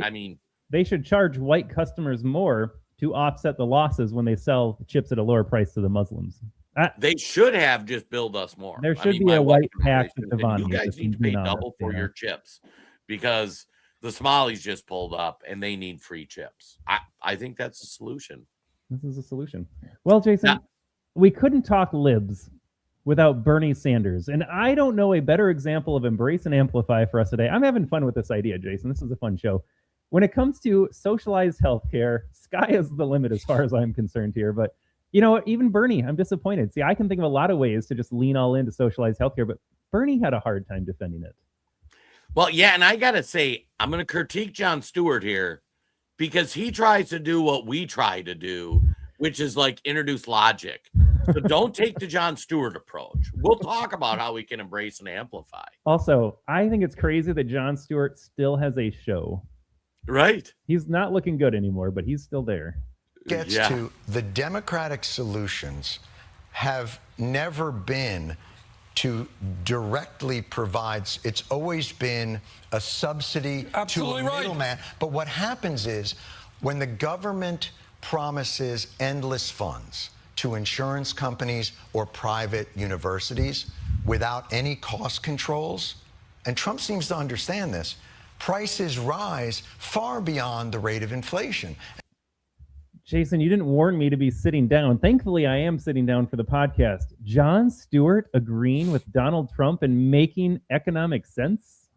Speaker 1: I mean,
Speaker 2: they should charge white customers more to offset the losses when they sell chips at a lower price to the Muslims.
Speaker 1: They should have just billed us more.
Speaker 2: There should be a white tax at Devon.
Speaker 1: You guys need to pay double for your chips because the Somalis just pulled up and they need free chips. I think that's a solution.
Speaker 2: This is a solution. Well, Jason, we couldn't talk libs without Bernie Sanders. And I don't know a better example of embrace and amplify for us today. I'm having fun with this idea, Jason. This is a fun show. When it comes to socialized healthcare, sky is the limit as far as I'm concerned here. But you know what? Even Bernie, I'm disappointed. See, I can think of a lot of ways to just lean all into socialized healthcare, but Bernie had a hard time defending it.
Speaker 1: Well, yeah, and I got to say, I'm going to critique Jon Stewart here because he tries to do what we try to do, which is like introduce logic. So don't take the Jon Stewart approach. We'll talk about how we can embrace and amplify.
Speaker 2: Also, I think it's crazy that Jon Stewart still has a show.
Speaker 1: Right.
Speaker 2: He's not looking good anymore, but he's still there.
Speaker 13: Gets to the Democratic solutions have never been to directly provide. It's always been a subsidy to a middleman. But what happens is when the government promises endless funds to insurance companies or private universities without any cost controls, and Trump seems to understand this, prices rise far beyond the rate of inflation.
Speaker 2: Jason, you didn't warn me to be sitting down. Thankfully, I am sitting down for the podcast. Jon Stewart agreeing with Donald Trump and making economic sense?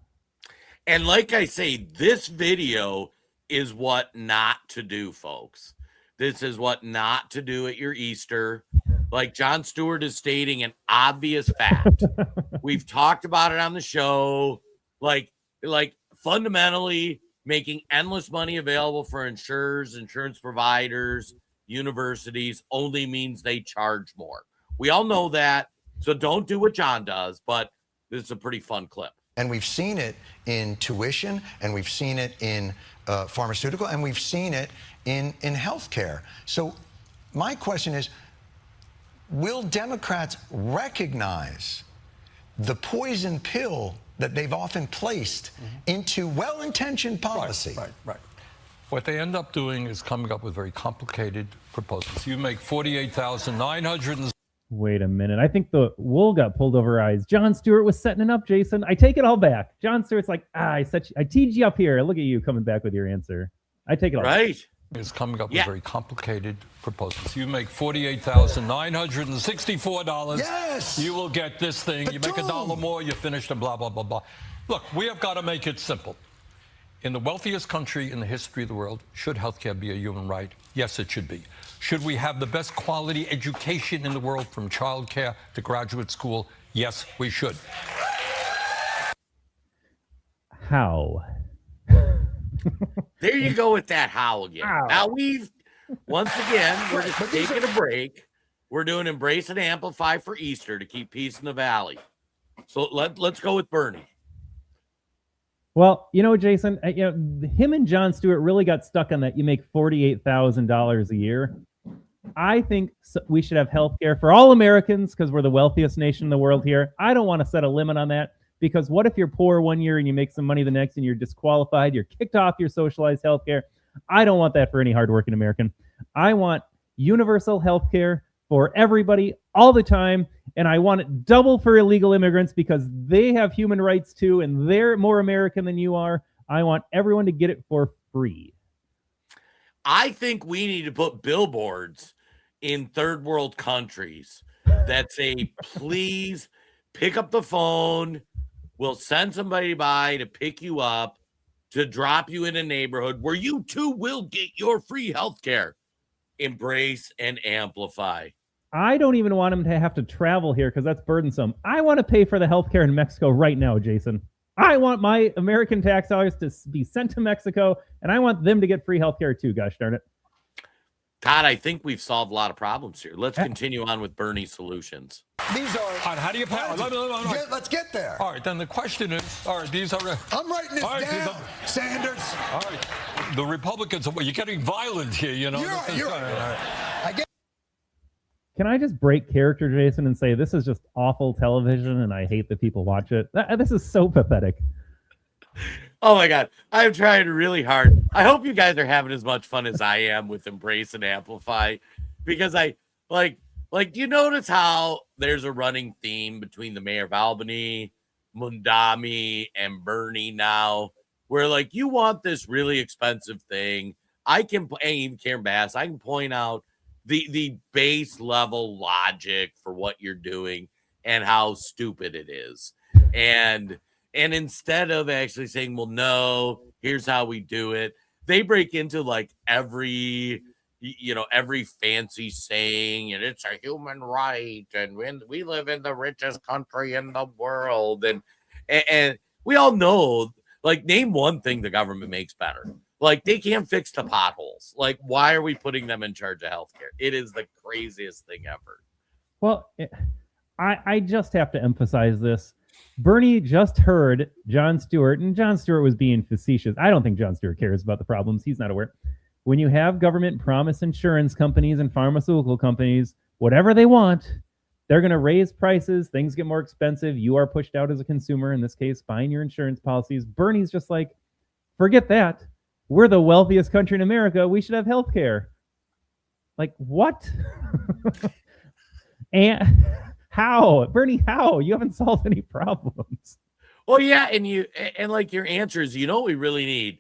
Speaker 1: And like I say, this video is what not to do, folks. This is what not to do at your Easter. Like Jon Stewart is stating an obvious fact. We've talked about it on the show. Like fundamentally making endless money available for insurers, insurance providers, universities only means they charge more. We all know that. So don't do what John does, but this is a pretty fun clip.
Speaker 13: And we've seen it in tuition, and we've seen it in pharmaceutical, and we've seen it in healthcare. So my question is, will Democrats recognize the poison pill that they've often placed into well-intentioned policy?
Speaker 14: Right. What they end up doing is coming up with very complicated proposals. You make 48,900.
Speaker 2: Wait a minute. I think the wool got pulled over our eyes. Jon Stewart was setting it up, Jason. I take it all back. Jon Stewart's like, I teed you up here. Look at you coming back with your answer. I take it all
Speaker 1: back.
Speaker 14: Is coming up with very complicated proposals. You make $48,964.
Speaker 13: Yes.
Speaker 14: You will get this thing. You make $1 more, you finish the blah, blah, blah, blah. Look, we have got to make it simple. In the wealthiest country in the history of the world, should healthcare be a human right? Yes, it should be. Should we have the best quality education in the world from childcare to graduate school? Yes, we should.
Speaker 2: How?
Speaker 1: There you go with that how again.
Speaker 2: How?
Speaker 1: Now once again, we're just taking a break. We're doing embrace and amplify for Easter to keep peace in the valley. So let's go with Bernie.
Speaker 2: Well, you know, Jason, him and Jon Stewart really got stuck on that. You make $48,000 a year. I think we should have health care for all Americans because we're the wealthiest nation in the world here. I don't want to set a limit on that because what if you're poor one year and you make some money the next and you're disqualified, you're kicked off your socialized health care? I don't want that for any hardworking American. I want universal health care for everybody all the time. and I want it double for illegal immigrants because they have human rights too, and they're more American than you are. I want everyone to get it for free.
Speaker 1: I think we need to put billboards in third world countries that say, please pick up the phone. We'll send somebody by to pick you up, to drop you in a neighborhood where you too will get your free health care. Embrace and amplify.
Speaker 2: I don't even want them to have to travel here because that's burdensome. I want to pay for the healthcare in Mexico right now, Jason. I want my American tax dollars to be sent to Mexico, and I want them to get free healthcare too, gosh darn it.
Speaker 1: Todd, I think we've solved a lot of problems here. Let's continue on with Bernie's solutions.
Speaker 13: These are.
Speaker 14: All right, how do you pass?
Speaker 13: Let's get there.
Speaker 14: All right, then the question is, all right, these are.
Speaker 13: I'm writing this down, Sanders.
Speaker 14: All right, the Republicans, well, you're getting violent here, you know.
Speaker 13: You're right.
Speaker 2: Can I just break character, Jason, and say this is just awful television and I hate that people watch it? This is so pathetic.
Speaker 1: Oh my God. I'm trying really hard. I hope you guys are having as much fun as I am with Embrace and Amplify, because I like, do you notice how there's a running theme between the mayor of Albany, Mundami, and Bernie now, where like you want this really expensive thing. I can, and even Karen Bass, I can point out the base level logic for what you're doing and how stupid it is. And instead of actually saying, well, no, here's how we do it, they break into like every fancy saying, and it's a human right, and we live in the richest country in the world. And we all know, like, name one thing the government makes better. Like, they can't fix the potholes. Like, why are we putting them in charge of healthcare? It is the craziest thing ever.
Speaker 2: Well, I just have to emphasize this. Bernie just heard Jon Stewart, and Jon Stewart was being facetious. I don't think Jon Stewart cares about the problems. He's not aware. When you have government promise insurance companies and pharmaceutical companies, whatever they want, they're going to raise prices. Things get more expensive. You are pushed out as a consumer, in this case, buying your insurance policies. Bernie's just like, forget that. We're the wealthiest country in America. We should have health care. Like, what? And how? Bernie, how? You haven't solved any problems.
Speaker 1: Well, yeah, and like your answer is, you know what we really need?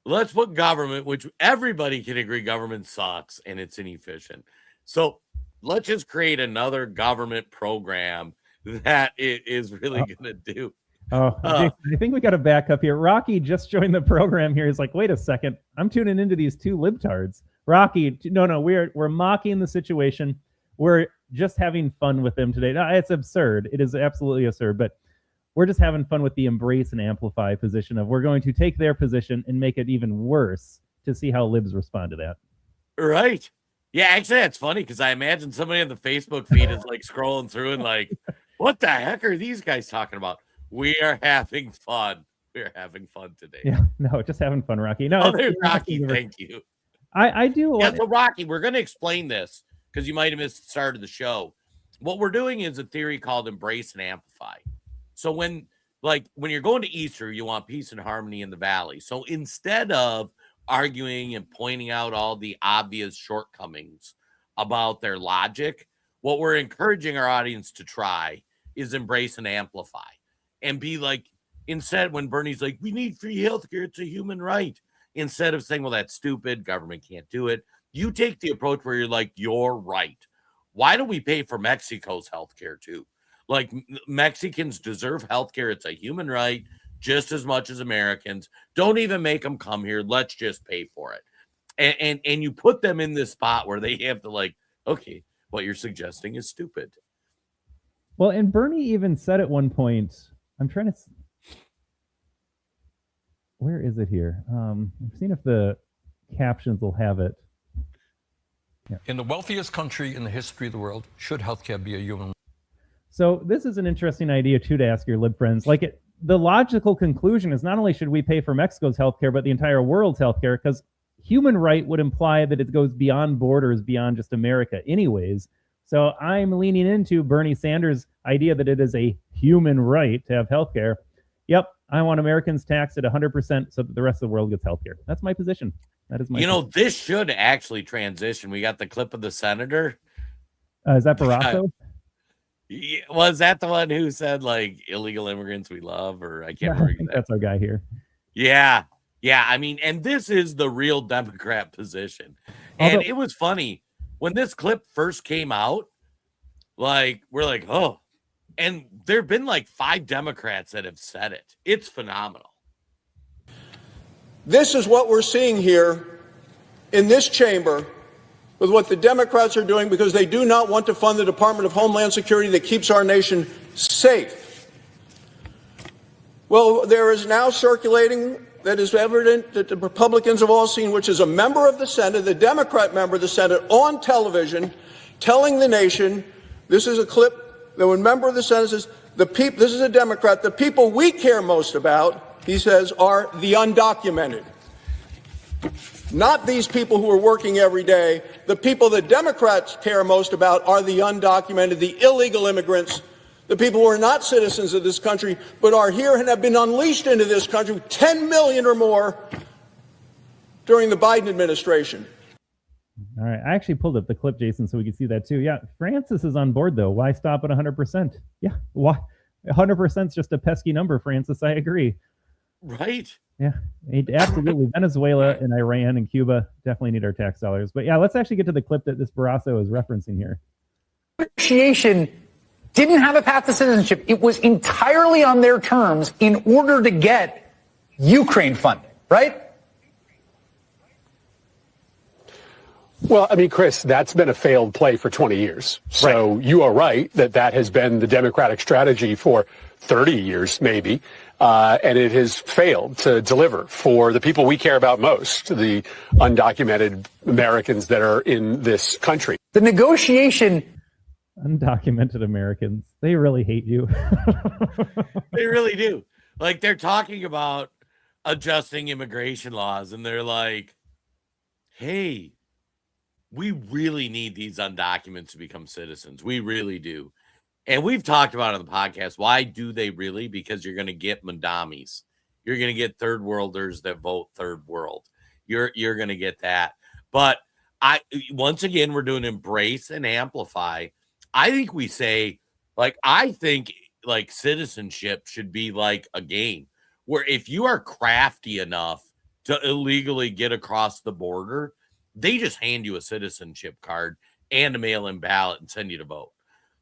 Speaker 1: Let's put government, which everybody can agree government sucks and it's inefficient. So let's just create another government program that it is really going to do.
Speaker 2: Oh, Jason, I think we got to back up here. Rocky just joined the program here. He's like, wait a second. I'm tuning into these two libtards. Rocky, no, we're mocking the situation. We're just having fun with them today. No, it's absurd. It is absolutely absurd, but we're just having fun with the embrace and amplify position of we're going to take their position and make it even worse to see how libs respond to that.
Speaker 1: Right. Yeah, actually, that's funny because I imagine somebody on the Facebook feed is like scrolling through and like, what the heck are these guys talking about? We are having fun. We're having fun today.
Speaker 2: Yeah, no, just having fun, Rocky. No,
Speaker 1: Rocky, thank you.
Speaker 2: I do.
Speaker 1: Yeah, so Rocky, we're going to explain this because you might have missed the start of the show. What we're doing is a theory called embrace and amplify. So when you're going to Easter, you want peace and harmony in the valley. So instead of arguing and pointing out all the obvious shortcomings about their logic, what we're encouraging our audience to try is embrace and amplify. And be like, instead, when Bernie's like, we need free healthcare, it's a human right. Instead of saying, well, that's stupid, government can't do it, you take the approach where you're like, you're right. Why don't we pay for Mexico's healthcare too? Like, Mexicans deserve healthcare. It's a human right just as much as Americans. Don't even make them come here. Let's just pay for it. And you put them in this spot where they have to like, okay, what you're suggesting is stupid.
Speaker 2: Well, and Bernie even said at one point, I'm trying to. Where is it here? I'm seeing if the captions will have it. Yeah.
Speaker 14: In the wealthiest country in the history of the world, should healthcare be a human right?
Speaker 2: So this is an interesting idea too to ask your lib friends. Like, the logical conclusion is not only should we pay for Mexico's healthcare, but the entire world's healthcare, because human right would imply that it goes beyond borders, beyond just America, anyways. So I'm leaning into Bernie Sanders' idea that it is a human right to have healthcare. Yep, I want Americans taxed at 100% so that the rest of the world gets healthcare. That's my position. That is my position.
Speaker 1: This should actually transition. We got the clip of the senator.
Speaker 2: Is that Barrasso?
Speaker 1: Was that the one who said like illegal immigrants we love, or I can't
Speaker 2: I
Speaker 1: remember?
Speaker 2: think that's our guy here.
Speaker 1: Yeah. Yeah. I mean, and this is the real Democrat position. And it was funny when this clip first came out, like, we're like, oh, and there have been like 5 Democrats that have said it. It's phenomenal.
Speaker 15: This is what we're seeing here in this chamber with what the Democrats are doing because they do not want to fund the Department of Homeland Security that keeps our nation safe. Well, there is now circulating that is evident that the Republicans have all seen, which is a member of the Senate, the Democrat member of the Senate, on television telling the nation, this is a clip that when a member of the Senate says, this is a Democrat, the people we care most about, he says, are the undocumented. Not these people who are working every day. The people that Democrats care most about are the undocumented, the illegal immigrants, the people who are not citizens of this country, but are here and have been unleashed into this country, 10 million or more during the Biden administration.
Speaker 2: All right. I actually pulled up the clip, Jason, so we can see that too. Yeah. Francis is on board, though. Why stop at 100%? Yeah. Why? 100% is just a pesky number, Francis. I agree.
Speaker 1: Right.
Speaker 2: Yeah, absolutely. Venezuela and Iran and Cuba definitely need our tax dollars. But yeah, let's actually get to the clip that this Barrasso is referencing here.
Speaker 16: Negotiation didn't have a path to citizenship. It was entirely on their terms in order to get Ukraine funding, right?
Speaker 17: Well, I mean, Chris, that's been a failed play for 20 years. So you are right that has been the Democratic strategy for 30 years, maybe. And it has failed to deliver for the people we care about most, the undocumented Americans that are in this country.
Speaker 16: The negotiation.
Speaker 2: Undocumented Americans, they really hate you.
Speaker 1: They really do. Like, they're talking about adjusting immigration laws, and they're like, hey, we really need these undocumented to become citizens. We really do. And we've talked about it on the podcast. Why do they really? Because you're going to get Mandamis. You're going to get third worlders that vote third world. You're going to get that. But once again, we're doing embrace and amplify. I think we say, like, I think like citizenship should be like a game where if you are crafty enough to illegally get across the border, they just hand you a citizenship card and a mail-in ballot and send you to vote.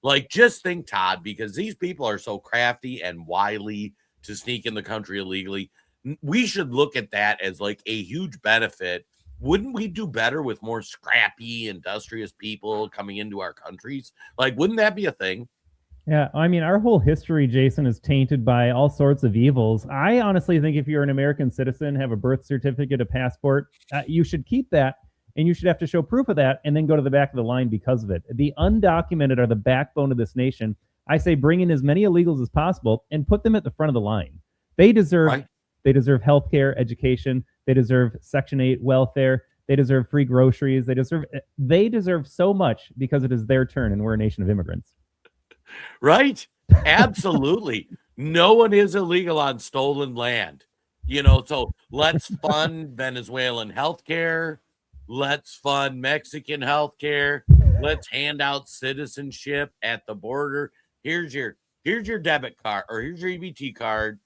Speaker 1: Like, just think, Todd, because these people are so crafty and wily to sneak in the country illegally. We should look at that as like a huge benefit. Wouldn't we do better with more scrappy, industrious people coming into our countries? Like, wouldn't that be a thing?
Speaker 2: Yeah, I mean, our whole history, Jason, is tainted by all sorts of evils. I honestly think if you're an American citizen, have a birth certificate, a passport, you should keep that. And you should have to show proof of that and then go to the back of the line because of it. The undocumented are the backbone of this nation. I say bring in as many illegals as possible and put them at the front of the line. They deserve They deserve health care, education. They deserve Section 8 welfare. They deserve free groceries. They deserve so much because it is their turn and we're a nation of immigrants.
Speaker 1: Right? Absolutely. No one is illegal on stolen land. So let's fund Venezuelan health care. Let's fund Mexican healthcare. Let's hand out citizenship at the border. Here's your debit card, or here's your EBT card.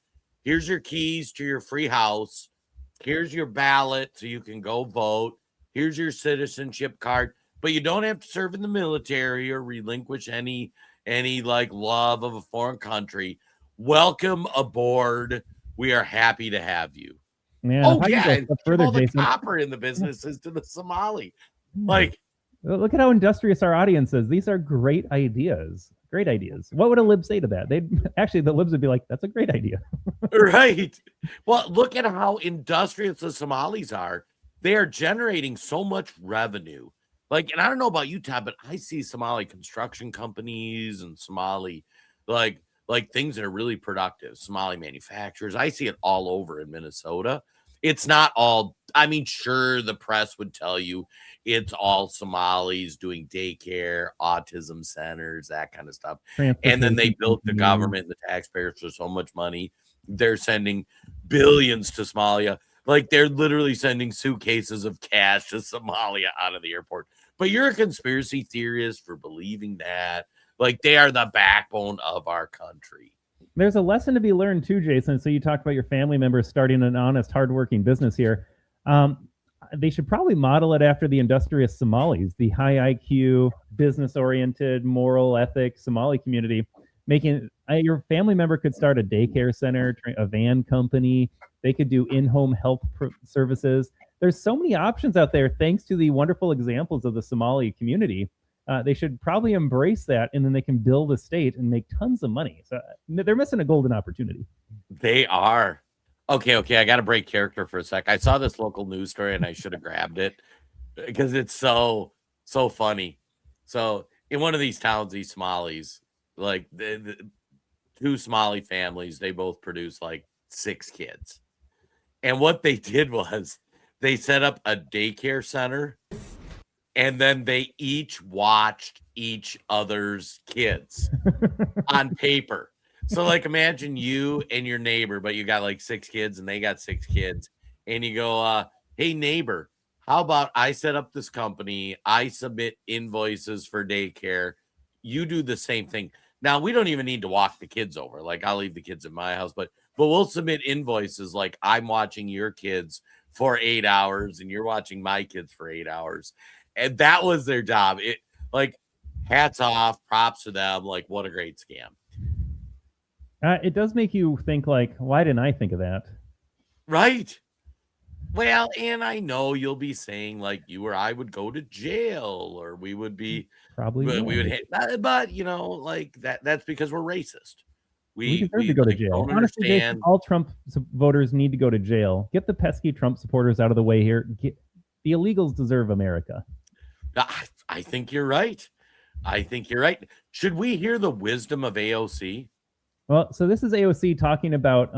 Speaker 1: Here's your keys to your free house. Here's your ballot so you can go vote. Here's your citizenship card. But you don't have to serve in the military or relinquish any like love of a foreign country. Welcome aboard. We are happy to have you.
Speaker 2: Man,
Speaker 1: and
Speaker 2: further,
Speaker 1: all the
Speaker 2: Jason.
Speaker 1: copper in the businesses to the Somali. Like,
Speaker 2: look at how industrious our audience is. These are great ideas. Great ideas. What would a lib say to that? The libs would be like, that's a great idea.
Speaker 1: Right. Well, look at how industrious the Somalis are. They are generating so much revenue. Like, and I don't know about you, Todd, but I see Somali construction companies and Somali, like things that are really productive. Somali manufacturers. I see it all over in Minnesota. It's not all, I mean, sure, the press would tell you it's all Somalis doing daycare, autism centers, that kind of stuff. And then they built the government and the taxpayers for so much money. They're sending billions to Somalia. Like, they're literally sending suitcases of cash to Somalia out of the airport. But you're a conspiracy theorist for believing that. Like they are the backbone of our country.
Speaker 2: There's a lesson to be learned too, Jason. So you talked about your family members starting an honest, hardworking business here. They should probably model it after the industrious Somalis, the high IQ, business-oriented, moral, ethic Somali community. Making your family member could start a daycare center, a van company. They could do in-home health services. There's so many options out there thanks to the wonderful examples of the Somali community. They should probably embrace that, and then they can build a state and make tons of money. So they're missing a golden opportunity.
Speaker 1: They are. Okay, I got to break character for a sec. I saw this local news story, and I should have grabbed it because it's so funny. So in one of these towns, these Somalis, like the two Somali families, they both produce like 6 kids. And what they did was they set up a daycare center, and then they each watched each other's kids on paper. So like imagine you and your neighbor, but you got like 6 kids and they got 6 kids. And you go, hey neighbor, how about I set up this company? I submit invoices for daycare. You do the same thing. Now we don't even need to walk the kids over. Like I'll leave the kids in my house, but we'll submit invoices like I'm watching your kids for 8 hours and you're watching my kids for 8 hours. And that was their job. It like hats off, props to them. Like what a great scam.
Speaker 2: It does make you think, like, why didn't I think of that?
Speaker 1: Right. Well, and I know you'll be saying, like, you or I would go to jail, or we would be
Speaker 2: probably
Speaker 1: we would hit, but you know, like that's because we're racist.
Speaker 2: We deserve to go to jail. Honestly, Jason, all Trump voters need to go to jail. Get the pesky Trump supporters out of the way here. The illegals deserve America.
Speaker 1: I think you're right. Should we hear the wisdom of AOC?
Speaker 2: Well, so this is AOC talking about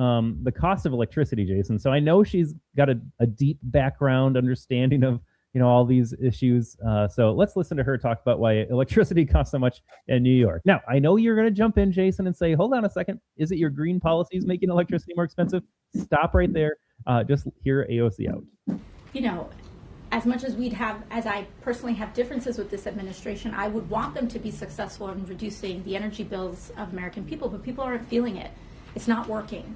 Speaker 2: the cost of electricity, Jason. So I know she's got a deep background understanding of all these issues. So let's listen to her talk about why electricity costs so much in New York. Now, I know you're going to jump in, Jason, and say, hold on a second. Is it your green policies making electricity more expensive? Stop right there. Just hear AOC out.
Speaker 18: As much as as I personally have differences with this administration, I would want them to be successful in reducing the energy bills of American people, but people aren't feeling it. It's not working.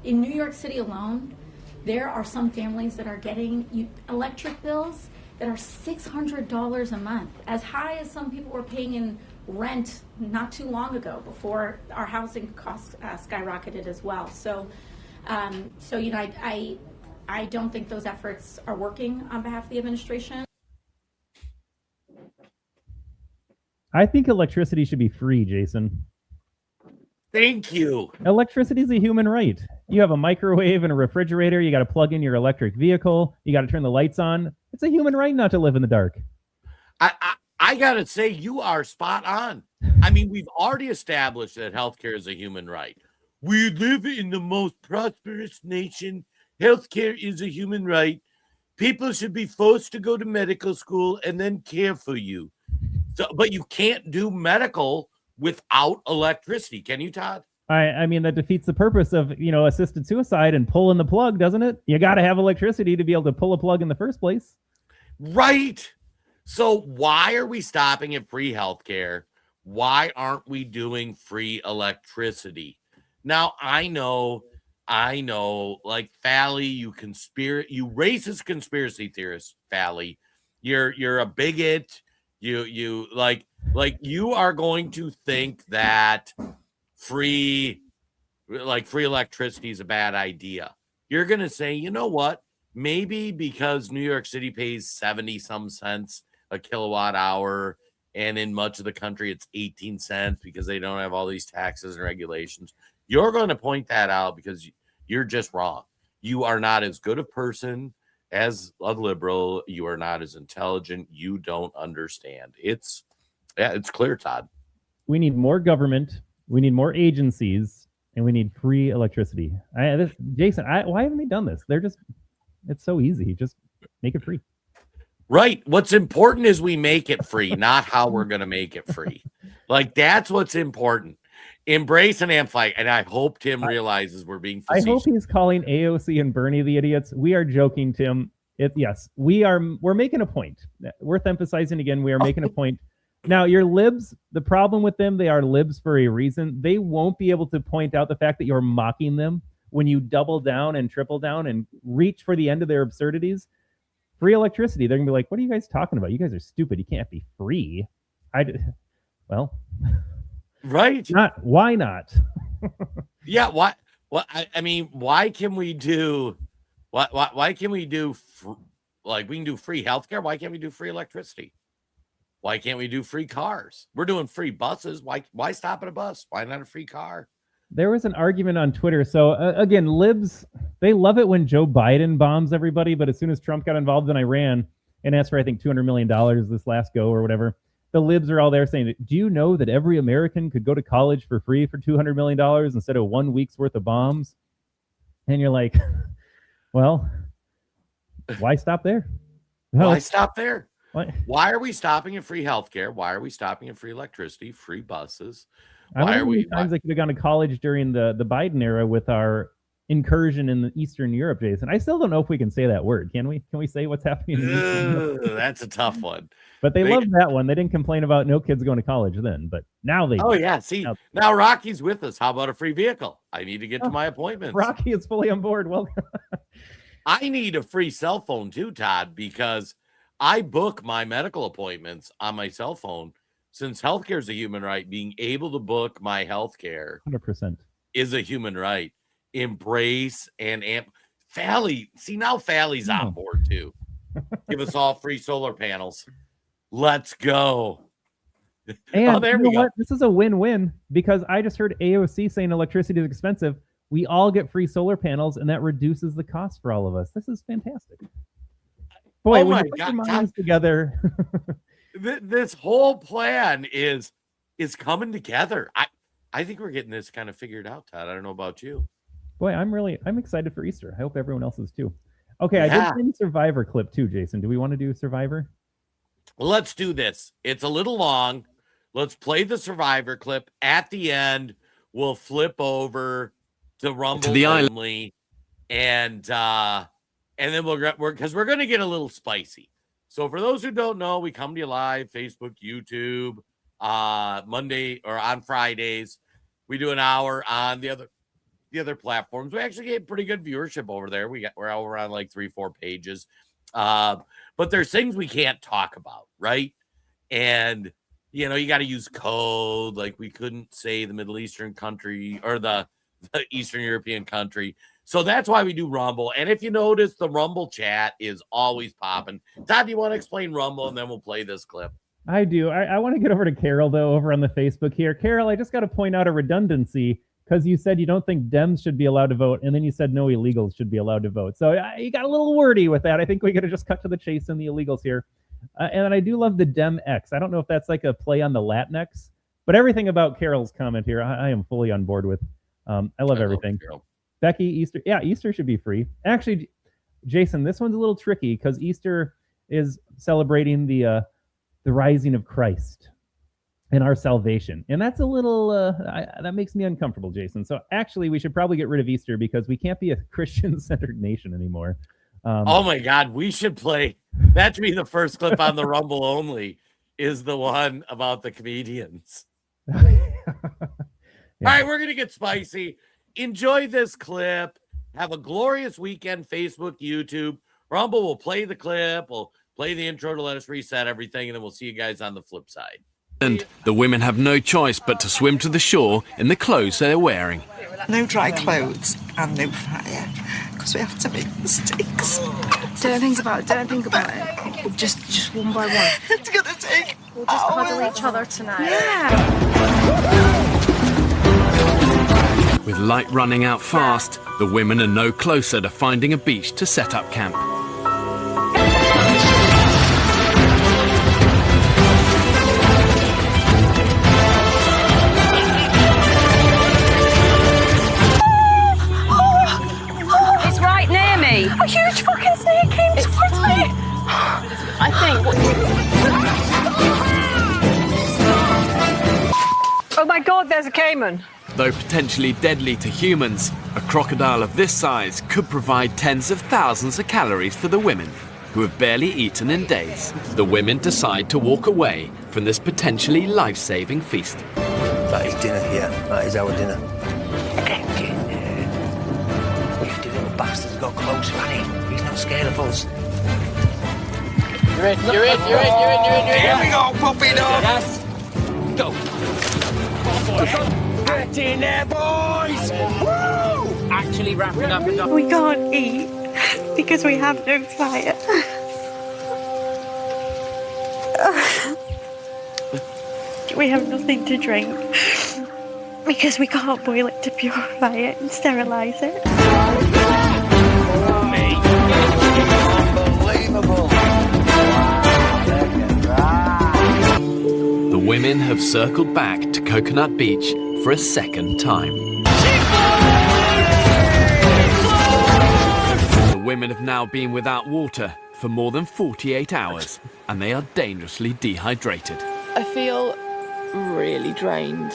Speaker 18: In New York City alone, there are some families that are getting electric bills that are $600 a month, as high as some people were paying in rent not too long ago before our housing costs skyrocketed as well. So I don't think those efforts are working on behalf of the administration.
Speaker 2: I think electricity should be free, Jason.
Speaker 1: Thank you.
Speaker 2: Electricity is a human right. You have a microwave and a refrigerator. You got to plug in your electric vehicle. You got to turn the lights on. It's a human right not to live in the dark.
Speaker 1: I got to say, you are spot on. I mean, we've already established that healthcare is a human right. We live in the most prosperous nation. Healthcare is a human right. People should be forced to go to medical school and then care for you. So, but you can't do medical without electricity. Can you, Todd?
Speaker 2: I mean, that defeats the purpose of, assisted suicide and pulling the plug, doesn't it? You got to have electricity to be able to pull a plug in the first place.
Speaker 1: Right. So why are we stopping at free healthcare? Why aren't we doing free electricity? Now, I know, like Fally, you racist conspiracy theorist, Fally. You're a bigot. You like you are going to think that free electricity is a bad idea. You're going to say, you know what? Maybe because New York City pays 70 some cents a kilowatt hour, and in much of the country it's 18 cents because they don't have all these taxes and regulations. You're going to point that out because you're just wrong. You are not as good a person as a liberal. You are not as intelligent. You don't understand. It's clear, Todd.
Speaker 2: We need more government. We need more agencies, and we need free electricity. Jason, why haven't they done this? It's so easy. Just make it free.
Speaker 1: Right. What's important is we make it free, not how we're going to make it free. Like, that's what's important. Embrace and amplify. And I hope Tim realizes we're being facetious.
Speaker 2: I hope he's calling AOC and Bernie the idiots. We are joking, Tim. Yes, we're making a point. Worth emphasizing again, we are making a point. Now, your libs, the problem with them, they are libs for a reason. They won't be able to point out the fact that you're mocking them when you double down and triple down and reach for the end of their absurdities. Free electricity, they're going to be like, what are you guys talking about? You guys are stupid. You can't be free. Well,
Speaker 1: right?
Speaker 2: Why not?
Speaker 1: Yeah. Why? Well, I mean, why can we do? Why can we do like we can do free healthcare? Why can't we do free electricity? Why can't we do free cars? We're doing free buses. Why stop at a bus? Why not a free car?
Speaker 2: There was an argument on Twitter. So again, libs, they love it when Joe Biden bombs everybody, but as soon as Trump got involved in Iran and asked for, I think, $200 million this last go or whatever, the libs are all there saying, do you know that every American could go to college for free for $200 million instead of 1 week's worth of bombs? And you're like, well, why stop there? No.
Speaker 1: Why stop there?
Speaker 2: What?
Speaker 1: Why are we stopping at free healthcare? Why are we stopping at free electricity, free buses?
Speaker 2: Why are we? Times I could have gone to college during the Biden era with our incursion in the Eastern Europe, Jason. I still don't know if we can say that word. Can we? Can we say what's happening in Eastern Europe?
Speaker 1: That's a tough one.
Speaker 2: But they loved that one. They didn't complain about no kids going to college then, but now they do.
Speaker 1: Yeah. See, now Rocky's with us. How about a free vehicle? I need to get to my appointments.
Speaker 2: Rocky is fully on board. Welcome.
Speaker 1: I need a free cell phone too, Todd, because I book my medical appointments on my cell phone. Since healthcare is a human right, being able to book my healthcare
Speaker 2: 100%
Speaker 1: is a human right. Embrace and Fally. See, now Fally's on board too. Give us all free solar panels. Let's go.
Speaker 2: And
Speaker 1: there
Speaker 2: you know
Speaker 1: we go.
Speaker 2: what? This is a win-win because I just heard AOC saying electricity is expensive. We all get free solar panels, and that reduces the cost for all of us. This is fantastic. Boy, when you put your minds together.
Speaker 1: This whole plan is coming together. I think we're getting this kind of figured out, Todd. I don't know about you.
Speaker 2: Boy, I'm excited for Easter. I hope everyone else is too. Okay, I did see Survivor clip too, Jason. Do we want to do Survivor?
Speaker 1: Let's do this. It's a little long. Let's play the Survivor clip. At the end, we'll flip over to Rumble
Speaker 19: to the
Speaker 1: only, and then we're because we're going to get a little spicy. So for those who don't know, we come to you live, Facebook, YouTube, Monday or on Fridays. We do an hour on the other platforms. We actually get pretty good viewership over there. We're over on like 3-4 pages. But there's things we can't talk about, right? And you know, you got to use code. Like we couldn't say the Middle Eastern country or the Eastern European country. So that's why we do Rumble. And if you notice, the Rumble chat is always popping. Todd, do you want to explain Rumble and then we'll play this clip?
Speaker 2: I do. I want to get over to Carol, though, over on the Facebook here. Carol, I just got to point out a redundancy because you said you don't think Dems should be allowed to vote, and then you said no illegals should be allowed to vote. So you got a little wordy with that. I think we got to just cut to the chase on the illegals here. And I do love the Dem X. I don't know if that's like a play on the Latinx, but everything about Carol's comment here, I am fully on board with. I love everything. Becky, Easter. Yeah, Easter should be free. Actually, Jason, this one's a little tricky because Easter is celebrating the rising of Christ and our salvation. And that's a little, that makes me uncomfortable, Jason. So actually, we should probably get rid of Easter because we can't be a Christian-centered nation anymore.
Speaker 1: Oh my God, we should play. That should be the first clip on the Rumble only is the one about the comedians. All right, we're going to get spicy. Enjoy this clip. Have a glorious weekend, Facebook, YouTube. Rumble will play the clip. We'll play the intro to let us reset everything, and then we'll see you guys on the flip side.
Speaker 19: And the women have no choice but to swim to the shore in the clothes they're wearing.
Speaker 20: No dry clothes and no fire, because we have to make mistakes. Don't think about it. Just one by one. It's gonna take. We'll just cuddle each other tonight. Yeah.
Speaker 19: With light running out fast, the women are no closer to finding a beach to set up camp.
Speaker 20: It's right near me. A huge fucking snake came towards me. I think. Oh my God, there's a caiman.
Speaker 19: Though potentially deadly to humans, a crocodile of this size could provide tens of thousands of calories for the women. who have barely eaten in days. The women decide to walk away from this potentially life-saving feast.
Speaker 21: That is dinner here. That is our dinner. Nifty little bastard's got close, Fanny. He's not scared of us.
Speaker 22: You're in.
Speaker 21: Here we go, puppy dog.
Speaker 22: Yes. Go.
Speaker 21: Get in there, boys! Woo!
Speaker 22: Actually wrapping up the
Speaker 20: We can't eat because we have no fire. We have nothing to drink because we can't boil it to purify it and sterilise it.
Speaker 21: Unbelievable.
Speaker 19: The women have circled back to Coconut Beach for a second time. The women have now been without water for more than 48 hours, and they are dangerously dehydrated.
Speaker 23: I feel really drained.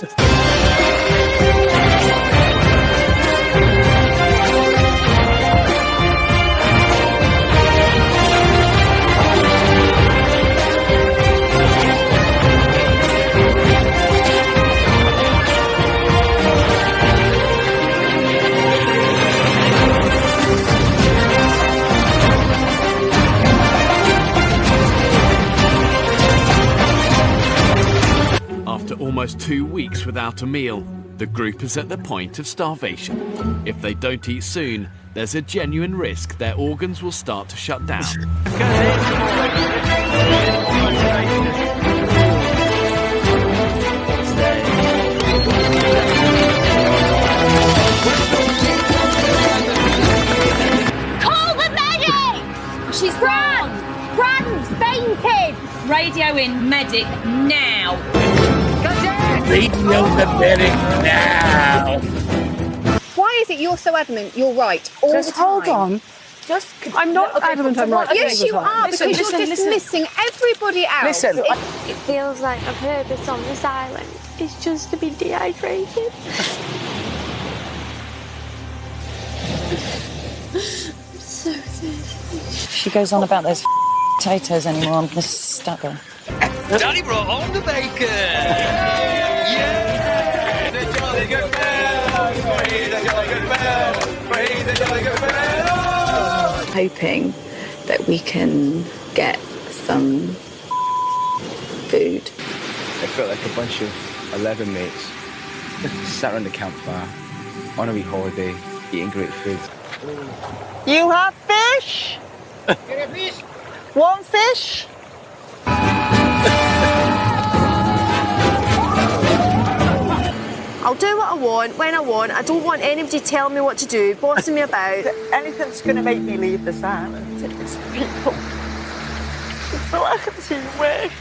Speaker 19: After almost 2 weeks without a meal, the group is at the point of starvation. If they don't eat soon, there's a genuine risk their organs will start to shut down.
Speaker 24: Call the medic! She's Brand! Brand's fainted! Radio in medic now!
Speaker 22: Radio the medic now.
Speaker 24: Why is it you're so adamant you're right all
Speaker 20: Just
Speaker 24: the time?
Speaker 20: hold on. I'm not adamant I'm right.
Speaker 24: Yes, you are, because you're dismissing everybody else.
Speaker 20: Listen,
Speaker 24: It feels like a purpose on this island. It's just to be dehydrated. I'm so thirsty.
Speaker 20: She goes on about those potatoes anymore. I'm gonna stab her.
Speaker 21: Daddy brought home the bacon! Yeah! The jolly good bell! Praise the jolly good bell! Praise the jolly good bell!
Speaker 23: Hoping that we can get some food.
Speaker 25: I felt like a bunch of 11 mates sat around the campfire on a wee holiday, eating great food.
Speaker 20: You have fish? One fish?
Speaker 24: I'll do what I want, when I want. I don't want anybody telling me what to do, bossing me about.
Speaker 20: Anything's going to make me leave this island. It's people. It's the last 2 weeks.